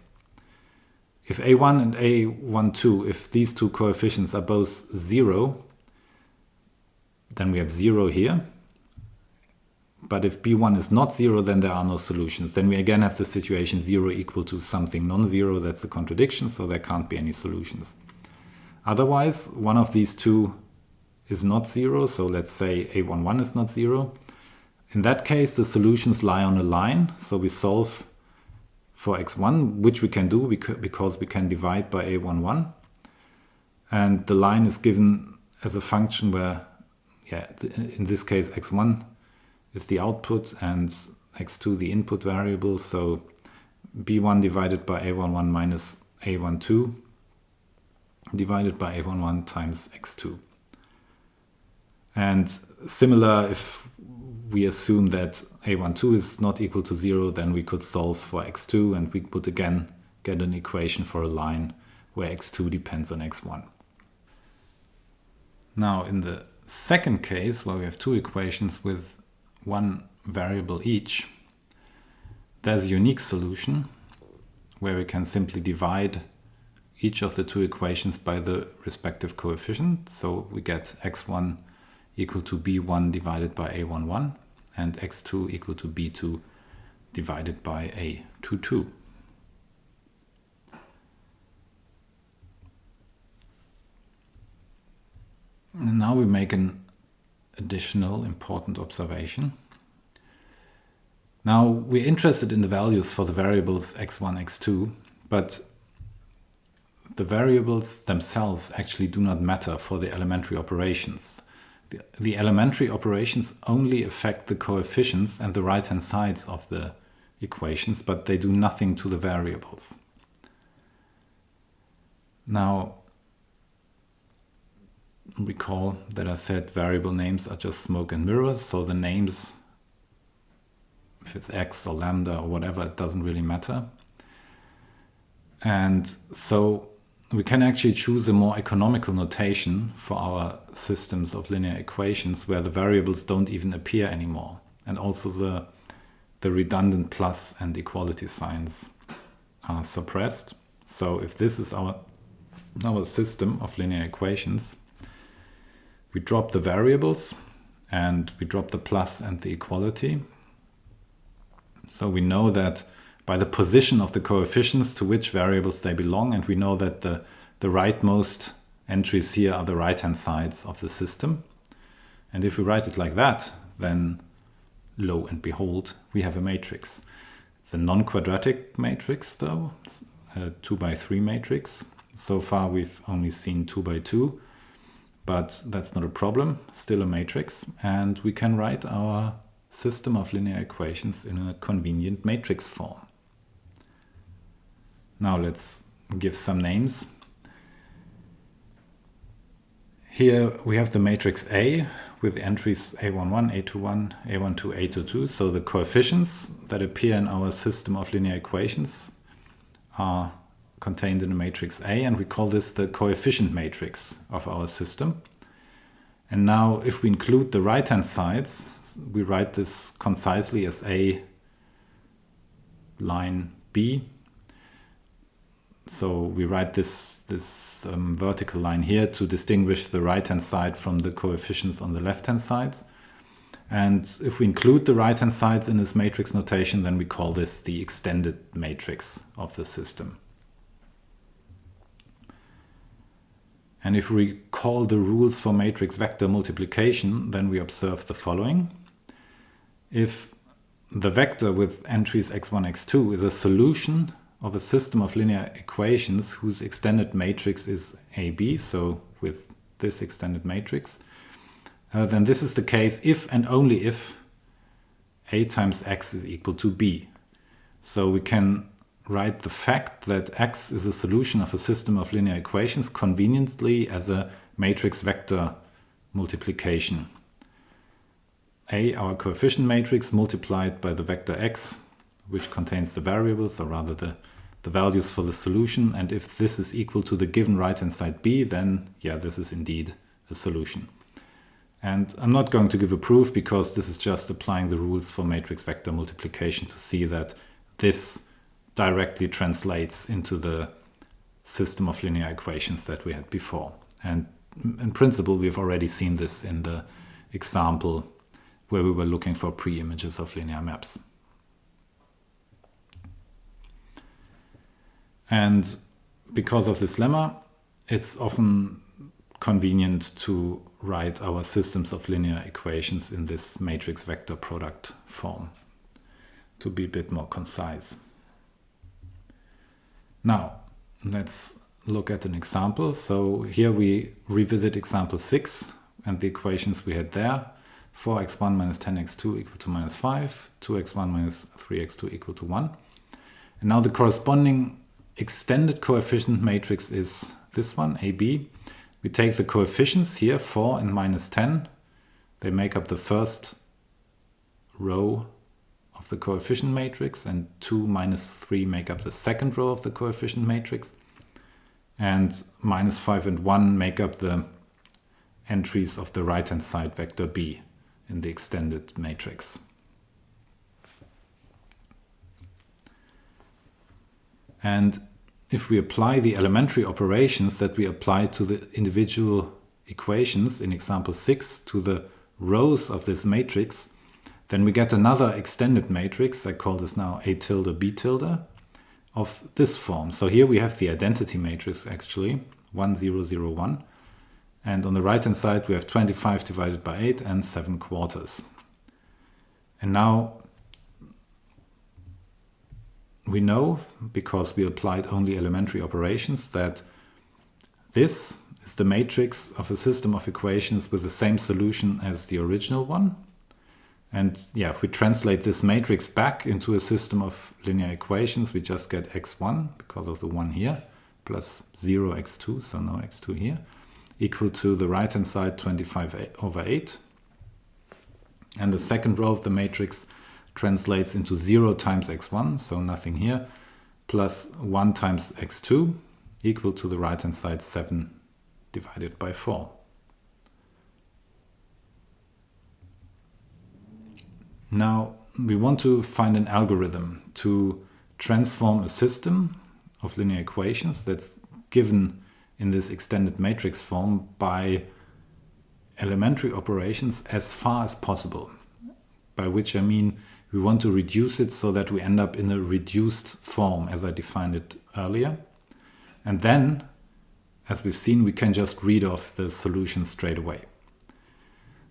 If a1 and a12, if these two coefficients are both 0, then we have 0 here. But if b1 is not 0, then there are no solutions. Then we again have the situation 0 equal to something non-zero. That's a contradiction, so there can't be any solutions. Otherwise, one of these two is not 0, so let's say a11 is not 0. In that case, the solutions lie on a line, so we solve for x1, which we can do because we can divide by a11. And the line is given as a function where, in this case, x1 is the output and x2 the input variable, so b1 divided by a11 minus a12 divided by a11 times x2. And similar, if we assume that a12 is not equal to 0, then we could solve for x2 and we would again get an equation for a line where x2 depends on x1. Now in the second case, where we have two equations with one variable each, there's a unique solution where we can simply divide each of the two equations by the respective coefficient. So we get x1 equal to b1 divided by a11 and x2 equal to b2 divided by a22. And now we make an additional important observation. Now we're interested in the values for the variables x1, x2, but the variables themselves actually do not matter for the elementary operations. The elementary operations only affect the coefficients and the right-hand sides of the equations, but they do nothing to the variables. Now, recall that I said variable names are just smoke and mirrors, so the names, if it's x or lambda or whatever, it doesn't really matter. And so we can actually choose a more economical notation for our systems of linear equations where the variables don't even appear anymore. And also the redundant plus and equality signs are suppressed. So if this is our system of linear equations, we drop the variables and we drop the plus and the equality. So we know that by the position of the coefficients to which variables they belong, and we know that the rightmost entries here are the right-hand sides of the system. And if we write it like that, then lo and behold, we have a matrix. It's a non-quadratic matrix though, a 2 by 3 matrix. So far we've only seen 2 by 2, but that's not a problem, still a matrix. And we can write our system of linear equations in a convenient matrix form. Now let's give some names. Here we have the matrix A with entries A11, A21, A12, A22. So the coefficients that appear in our system of linear equations are contained in the matrix A, and we call this the coefficient matrix of our system. And now if we include the right-hand sides, we write this concisely as A line B. So we write this vertical line here to distinguish the right-hand side from the coefficients on the left-hand sides. And if we include the right-hand sides in this matrix notation, then we call this the extended matrix of the system. And if we recall the rules for matrix vector multiplication, then we observe the following. If the vector with entries x1, x2 is a solution of a system of linear equations whose extended matrix is AB, so with this extended matrix, then this is the case if and only if A times x is equal to B. So we can write the fact that x is a solution of a system of linear equations conveniently as a matrix vector multiplication. A, our coefficient matrix, multiplied by the vector x, which contains the variables, or rather the values for the solution. And if this is equal to the given right-hand side B, then yeah, this is indeed a solution. And I'm not going to give a proof because this is just applying the rules for matrix vector multiplication to see that this directly translates into the system of linear equations that we had before. And in principle, we've already seen this in the example where we were looking for pre-images of linear maps. And because of this lemma, it's often convenient to write our systems of linear equations in this matrix vector product form to be a bit more concise. Now, let's look at an example. So here we revisit example 6 and the equations we had there. 4x1 minus 10x2 equal to minus 5, 2x1 minus 3x2 equal to 1. And now the corresponding extended coefficient matrix is this one, AB. We take the coefficients here, 4 and minus 10. They make up the first row of the coefficient matrix, and 2 minus 3 make up the second row of the coefficient matrix. And minus 5 and 1 make up the entries of the right-hand side vector B in the extended matrix. And if we apply the elementary operations that we apply to the individual equations in example 6 to the rows of this matrix, then we get another extended matrix. I call this now A tilde B tilde of this form. So here we have the identity matrix actually, 1, 0, 0, 1. And on the right hand side we have 25 divided by 8 and 7 quarters. And now we know, because we applied only elementary operations, that this is the matrix of a system of equations with the same solution as the original one. And yeah, if we translate this matrix back into a system of linear equations, we just get x1 because of the 1 here, plus 0 x2, so no x2 here, equal to the right hand side 25/8. And the second row of the matrix translates into 0 times x1, so nothing here, plus 1 times x2 equal to the right hand side 7 divided by 4. Now we want to find an algorithm to transform a system of linear equations that's given in this extended matrix form by elementary operations as far as possible. By which I mean we want to reduce it so that we end up in a reduced form as I defined it earlier. And then, as we've seen, we can just read off the solution straight away.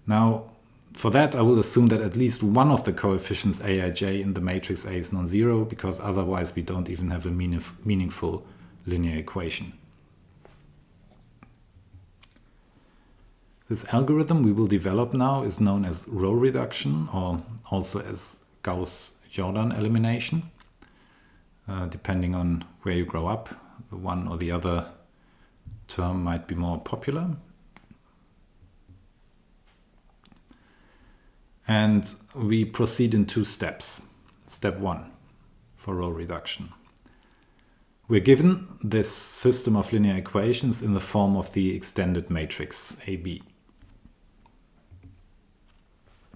Now, for that, I will assume that at least one of the coefficients aij in the matrix A is non-zero, because otherwise we don't even have a meaningful linear equation. This algorithm we will develop now is known as row reduction, or also as Gauss-Jordan elimination. Depending on where you grow up, the one or the other term might be more popular. And we proceed in 2 steps. Step 1 for row reduction. We're given this system of linear equations in the form of the extended matrix AB.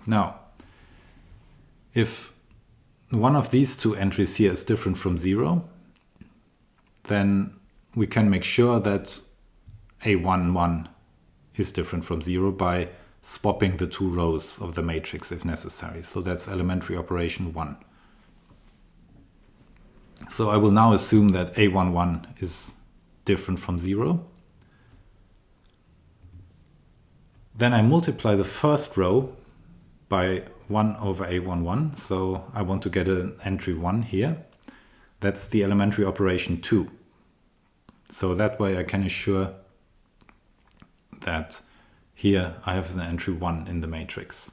Now, if one of these 2 entries here is different from 0, then we can make sure that A11 is different from 0 by swapping the 2 rows of the matrix if necessary. So that's elementary operation 1. So I will now assume that A11 is different from 0. Then I multiply the first row by 1 over A11. So I want to get an entry 1 here. That's the elementary operation 2. So that way I can assure that here I have an entry 1 in the matrix.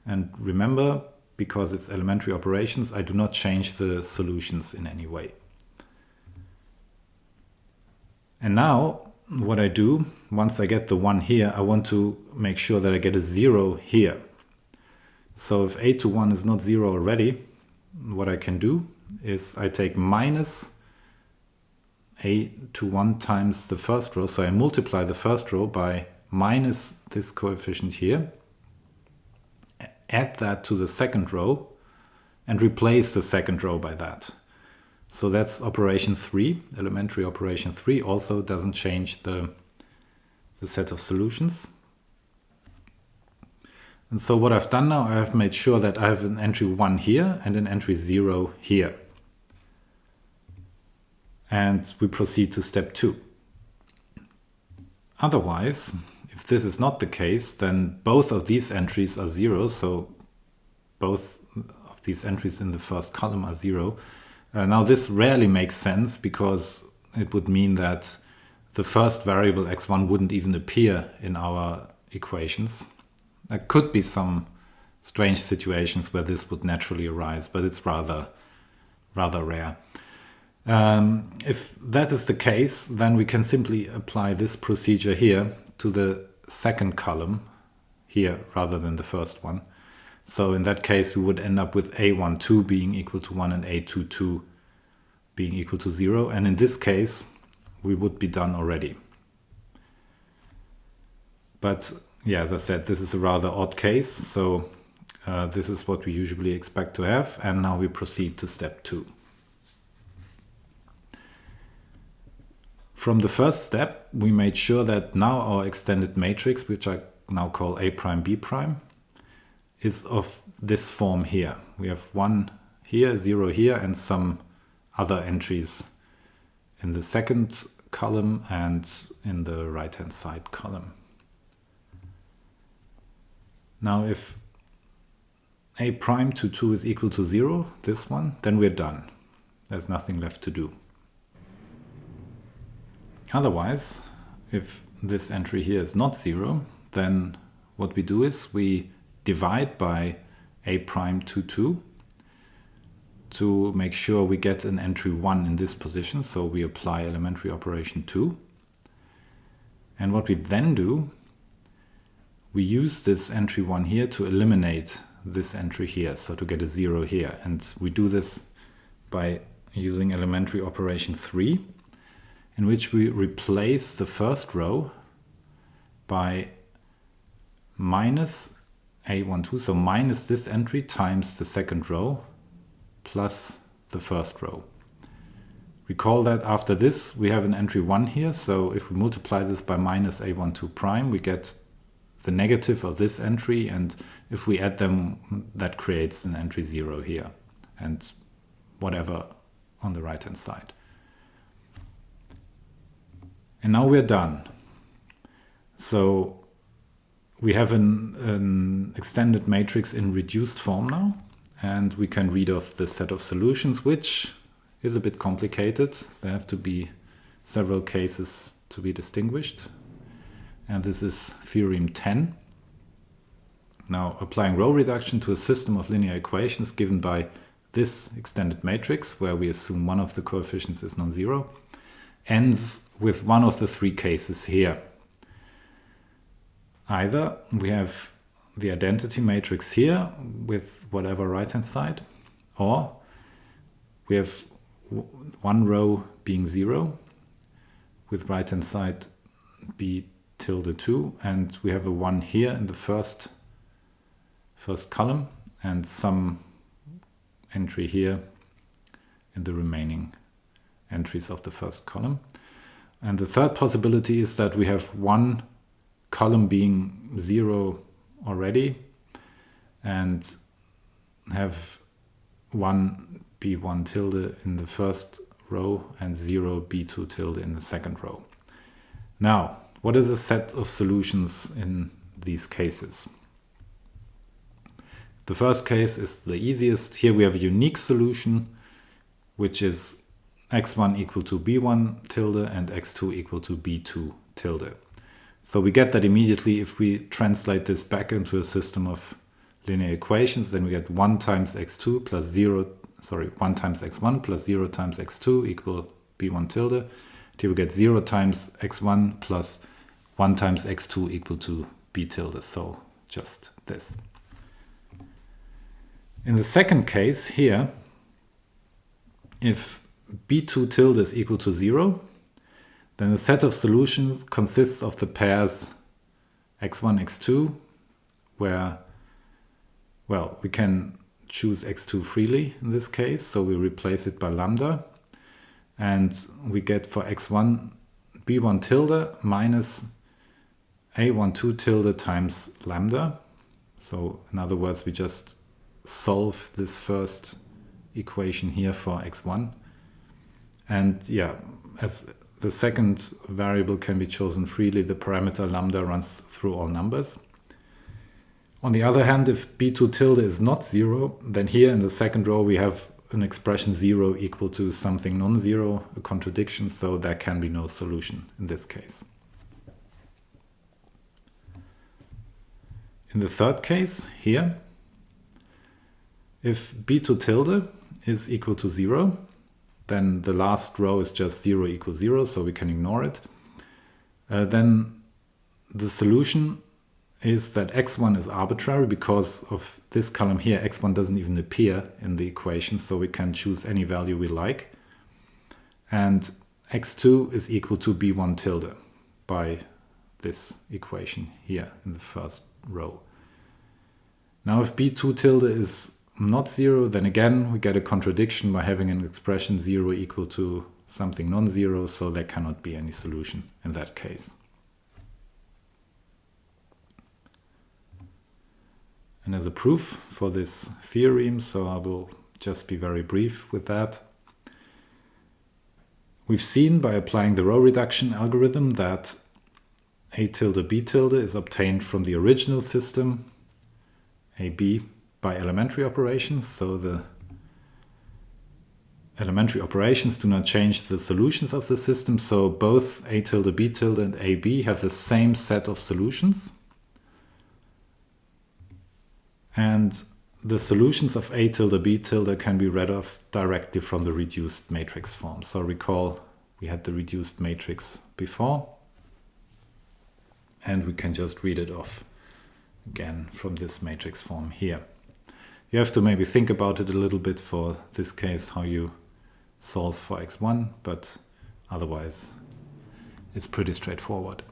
And remember, because it's elementary operations, I do not change the solutions in any way. And now what I do, once I get the 1 here, I want to make sure that I get a 0 here. So if A to 1 is not 0 already, what I can do is I take minus A to 1 times the first row. So I multiply the first row by minus this coefficient here, add that to the second row, and replace the second row by that. So that's operation 3, elementary operation 3, also doesn't change the set of solutions. And so what I've done now, I have made sure that I have an entry 1 here and an entry 0 here. And we proceed to step 2. Otherwise, if this is not the case, then both of these entries are 0. So both of these entries in the first column are 0. Now this rarely makes sense because it would mean that the first variable x1 wouldn't even appear in our equations. There could be some strange situations where this would naturally arise, but it's rather rare. If that is the case, then we can simply apply this procedure here to the second column here rather than the first one. So in that case, we would end up with A12 being equal to 1 and A22 being equal to 0. And in this case, we would be done already. But yeah, as I said, this is a rather odd case. So this is what we usually expect to have. And now we proceed to step 2. From the first step, we made sure that now our extended matrix, which I now call A prime B prime, is of this form here. We have 1 here, 0 here, and some other entries in the second column and in the right-hand side column. Now if A prime to 2 is equal to 0, this one, then we're done. There's nothing left to do. Otherwise, if this entry here is not 0, then what we do is we divide by A prime to 2 to make sure we get an entry 1 in this position. So we apply elementary operation 2. And what we then do, we use this entry 1 here to eliminate this entry here, so to get a 0 here. And we do this by using elementary operation 3, in which we replace the first row by minus A12, so minus this entry times the second row plus the first row. Recall that after this we have an entry 1 here, so if we multiply this by minus A12 prime, we get the negative of this entry, and if we add them, that creates an entry 0 here, and whatever on the right hand side. And now we're done. So we have an extended matrix in reduced form now, and we can read off the set of solutions, which is a bit complicated. There have to be several cases to be distinguished. And this is Theorem 10. Now, applying row reduction to a system of linear equations given by this extended matrix, where we assume one of the coefficients is non-zero, ends with one of the three cases here. Either we have the identity matrix here with whatever right-hand side, or we have one row being 0 with right-hand side b tilde 2, and we have a 1 here in the first column and some entry here in the remaining entries of the first column. And the third possibility is that we have one column being 0 already and have 1 b1 tilde in the first row and 0 b2 tilde in the second row. Now, what is a set of solutions in these cases? The first case is the easiest. Here we have a unique solution, which is x1 equal to b1 tilde and x2 equal to b2 tilde. So we get that immediately if we translate this back into a system of linear equations. Then we get 1 times x2 plus 0, 1 times x1 plus 0 times x2 equal b1 tilde. Here we get 0 times x1 plus 1 times x2 equal to b tilde. So just this. In the second case here, if b2 tilde is equal to 0, then the set of solutions consists of the pairs x1, x2, where, well, we can choose x2 freely in this case, so we replace it by lambda, and we get for x1 b1 tilde minus a12 tilde times lambda. So in other words, we just solve this first equation here for x1. And yeah, as the second variable can be chosen freely, the parameter lambda runs through all numbers. On the other hand, if b2 tilde is not 0, then here in the second row we have an expression 0 equal to something non-zero, a contradiction, so there can be no solution in this case. In the third case here, if b2 tilde is equal to 0, then the last row is just 0 equals 0, so we can ignore it. Then the solution is that x1 is arbitrary because of this column here. X1 doesn't even appear in the equation, so we can choose any value we like. And x2 is equal to b1 tilde by this equation here in the first row. Now if b2 tilde is not 0, then again we get a contradiction by having an expression 0 equal to something non-zero, so there cannot be any solution in that case. And as a proof for this theorem, so I will just be very brief with that. We've seen by applying the row reduction algorithm that a tilde b tilde is obtained from the original system, AB, by elementary operations. So the elementary operations do not change the solutions of the system. So both a tilde b tilde and AB have the same set of solutions. And the solutions of a tilde b tilde can be read off directly from the reduced matrix form. So recall we had the reduced matrix before. and we can just read it off again from this matrix form here. You have to maybe think about it a little bit for this case, how you solve for x1, but otherwise it's pretty straightforward.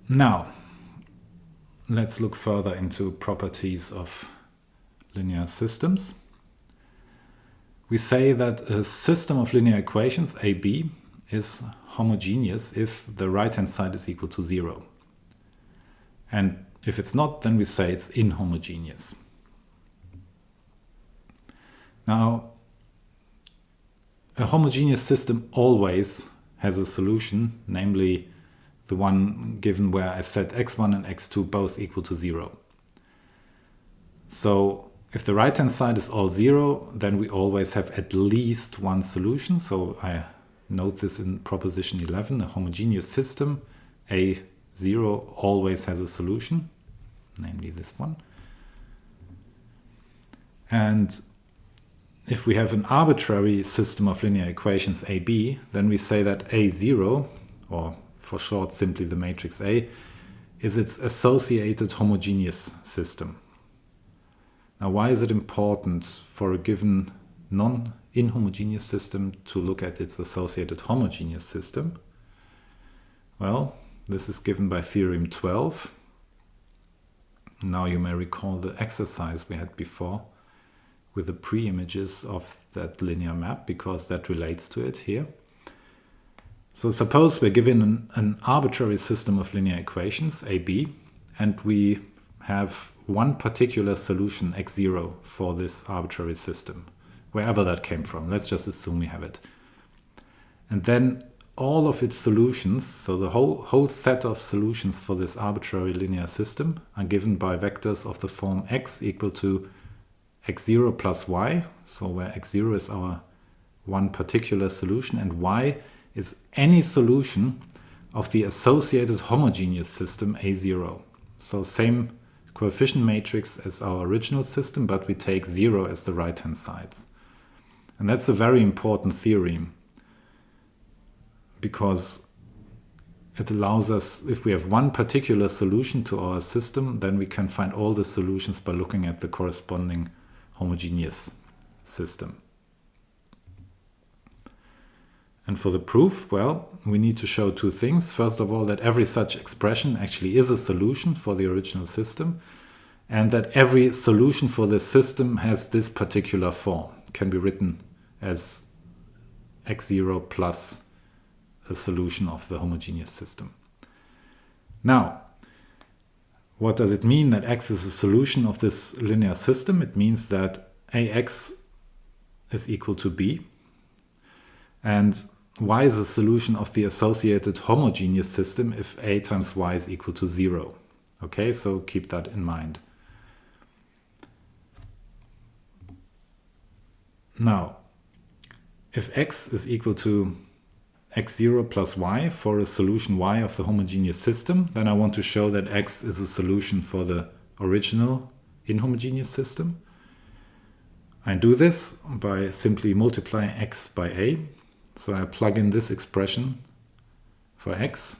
Now, let's look further into properties of linear systems. We say that a system of linear equations, AB, is homogeneous if the right-hand side is equal to 0. And if it's not, then we say it's inhomogeneous. Now, a homogeneous system always has a solution, namely the one given where I set x1 and x2 both equal to 0. So if the right-hand side is all 0, then we always have at least one solution. So I note this in proposition 11, a homogeneous system, A0 always has a solution, namely this one. And if we have an arbitrary system of linear equations AB, then we say that A0, or for short simply the matrix A, is its associated homogeneous system. Now, why is it important for a given non-inhomogeneous system to look at its associated homogeneous system? Well, this is given by Theorem 12. Now you may recall the exercise we had before with the pre-images of that linear map, because that relates to it here. So suppose we're given an arbitrary system of linear equations, AB, and we have one particular solution, x0, for this arbitrary system, wherever that came from. Let's just assume we have it. And then all of its solutions, so the whole set of solutions for this arbitrary linear system, are given by vectors of the form x equal to x0 plus y, so where x0 is our one particular solution, and y is any solution of the associated homogeneous system A0. So same coefficient matrix as our original system, but we take 0 as the right-hand sides. And that's a very important theorem, because it allows us, if we have one particular solution to our system, then we can find all the solutions by looking at the corresponding homogeneous system. And for the proof, well, we need to show two things. First of all, that every such expression actually is a solution for the original system, and that every solution for this system has this particular form. It can be written as x0 plus a solution of the homogeneous system. Now, what does it mean that x is a solution of this linear system? It means that ax is equal to b, and y is a solution of the associated homogeneous system if a times y is equal to 0. Okay, so keep that in mind. Now, if x is equal to x0 plus y for a solution y of the homogeneous system, then I want to show that x is a solution for the original inhomogeneous system. I do this by simply multiplying x by a. So I plug in this expression for x.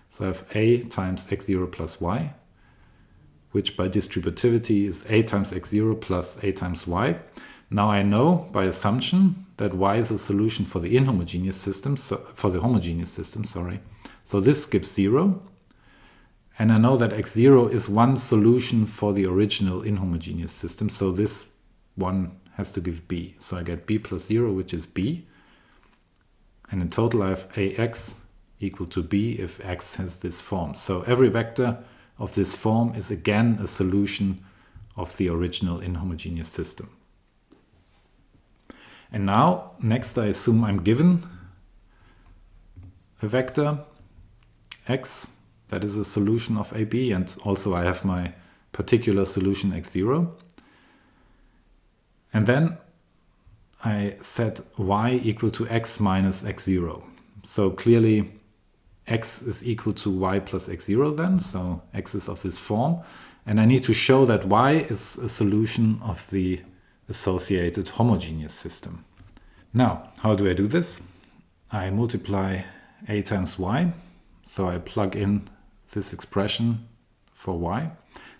So I have a times x0 plus y, which by distributivity is a times x0 plus a times y. Now I know by assumption that y is a solution for the inhomogeneous system, for the homogeneous system, sorry. So this gives 0. And I know that x0 is one solution for the original inhomogeneous system. So this one has to give b. So I get b plus 0, which is b. And in total I have ax equal to b if x has this form. So every vector of this form is again a solution of the original inhomogeneous system. And now, next I assume I'm given a vector x that is a solution of AB, and also I have my particular solution x0. And then I set y equal to x minus x0. So clearly x is equal to y plus x0 then, so x is of this form. And I need to show that y is a solution of the associated homogeneous system. Now, how do I do this? I multiply a times y. So I plug in this expression for y.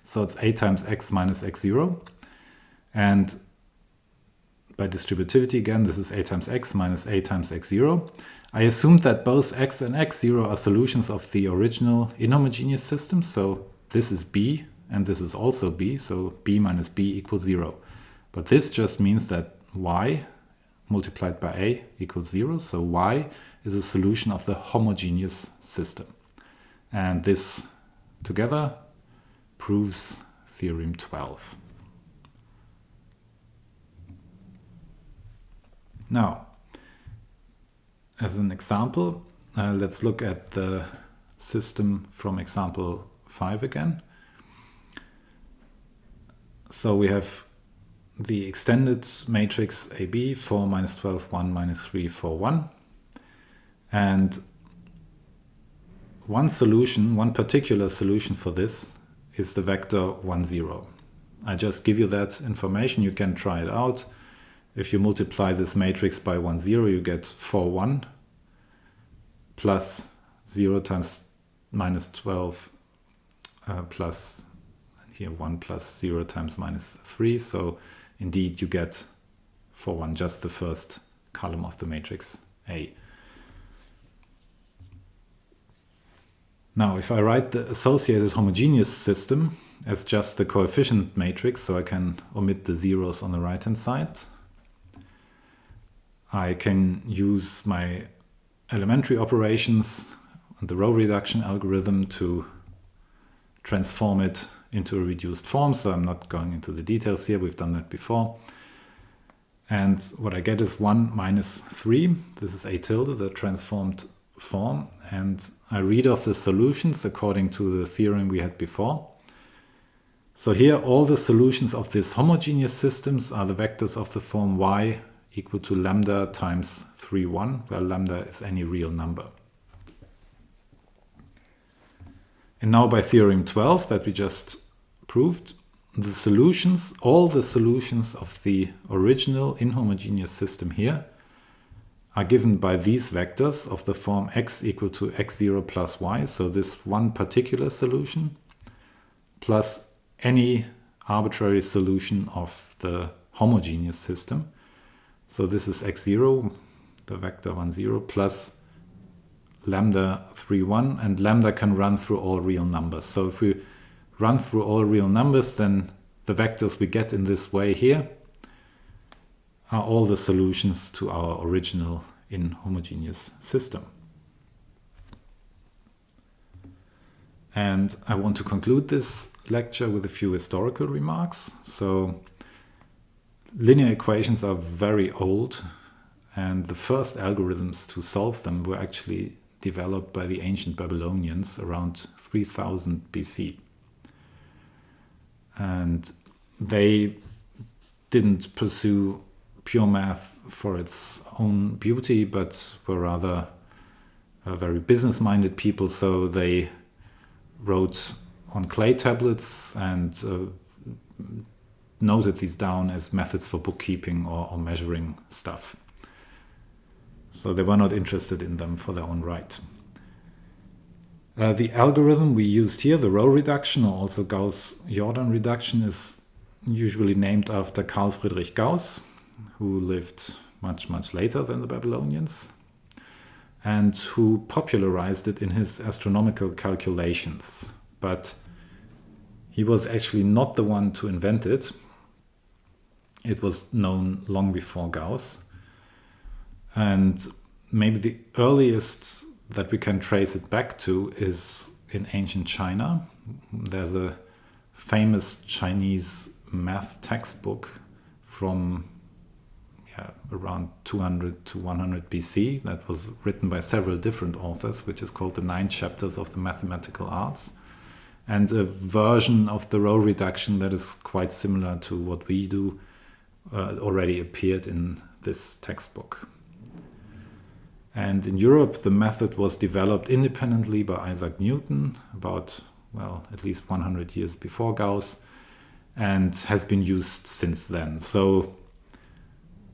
So it's a times x minus x0. And by distributivity again, this is a times x minus a times x0. I assumed that both x and x0 are solutions of the original inhomogeneous system. So this is b and this is also b. So b minus b equals 0. But this just means that y multiplied by a equals 0. So y is a solution of the homogeneous system. And this together proves Theorem 12. Now, as an example, let's look at the system from example 5 again. So we have the extended matrix AB 4 minus 12 1 minus 3 4 1, and one particular solution for this is the vector 1 0. I just give you that information. You can try it out. If you multiply this matrix by 1 0, you get 4 1 plus 0 times minus 12 plus here 1 plus 0 times minus 3. So indeed you get 4 1, just the first column of the matrix A. Now if I write the associated homogeneous system as just the coefficient matrix, so I can omit the zeros on the right hand side, I can use my elementary operations and the row reduction algorithm to transform it into a reduced form. So I'm not going into the details here, we've done that before. And what I get is 1 minus 3. This is a tilde, the transformed form. And I read off the solutions according to the theorem we had before. So here all the solutions of this homogeneous systems are the vectors of the form y equal to lambda times 3 1, where lambda is any real number. And now by Theorem 12 that we just proved, the solutions, all the solutions of the original inhomogeneous system here are given by these vectors of the form x equal to x0 plus y. So this one particular solution plus any arbitrary solution of the homogeneous system. So this is x0, the vector 1 0, plus lambda 3 1, and lambda can run through all real numbers. So if we run through all real numbers, then the vectors we get in this way here are all the solutions to our original inhomogeneous system. And I want to conclude this lecture with a few historical remarks. So linear equations are very old, and the first algorithms to solve them were actually developed by the ancient Babylonians around 3000 BC. And they didn't pursue pure math for its own beauty, but were rather very business-minded people. So they wrote on clay tablets and noted these down as methods for bookkeeping or measuring stuff. So they were not interested in them for their own right. The algorithm we used here, the row reduction or also Gauss-Jordan reduction, is usually named after Carl Friedrich Gauss, who lived much, much later than the Babylonians, and who popularized it in his astronomical calculations. But he was actually not the one to invent it. It was known long before Gauss. And maybe the earliest that we can trace it back to is in ancient China. There's a famous Chinese math textbook from around 200 to 100 BC that was written by several different authors, which is called the 9 Chapters of the Mathematical Arts, and a version of the row reduction that is quite similar to what we do already appeared in this textbook. And in Europe, the method was developed independently by Isaac Newton about, well, at least 100 years before Gauss, and has been used since then. So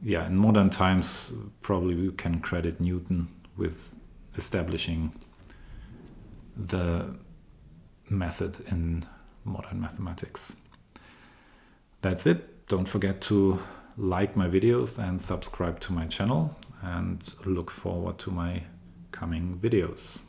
yeah, in modern times, probably we can credit Newton with establishing the method in modern mathematics. That's it. Don't forget to like my videos and subscribe to my channel, and look forward to my coming videos.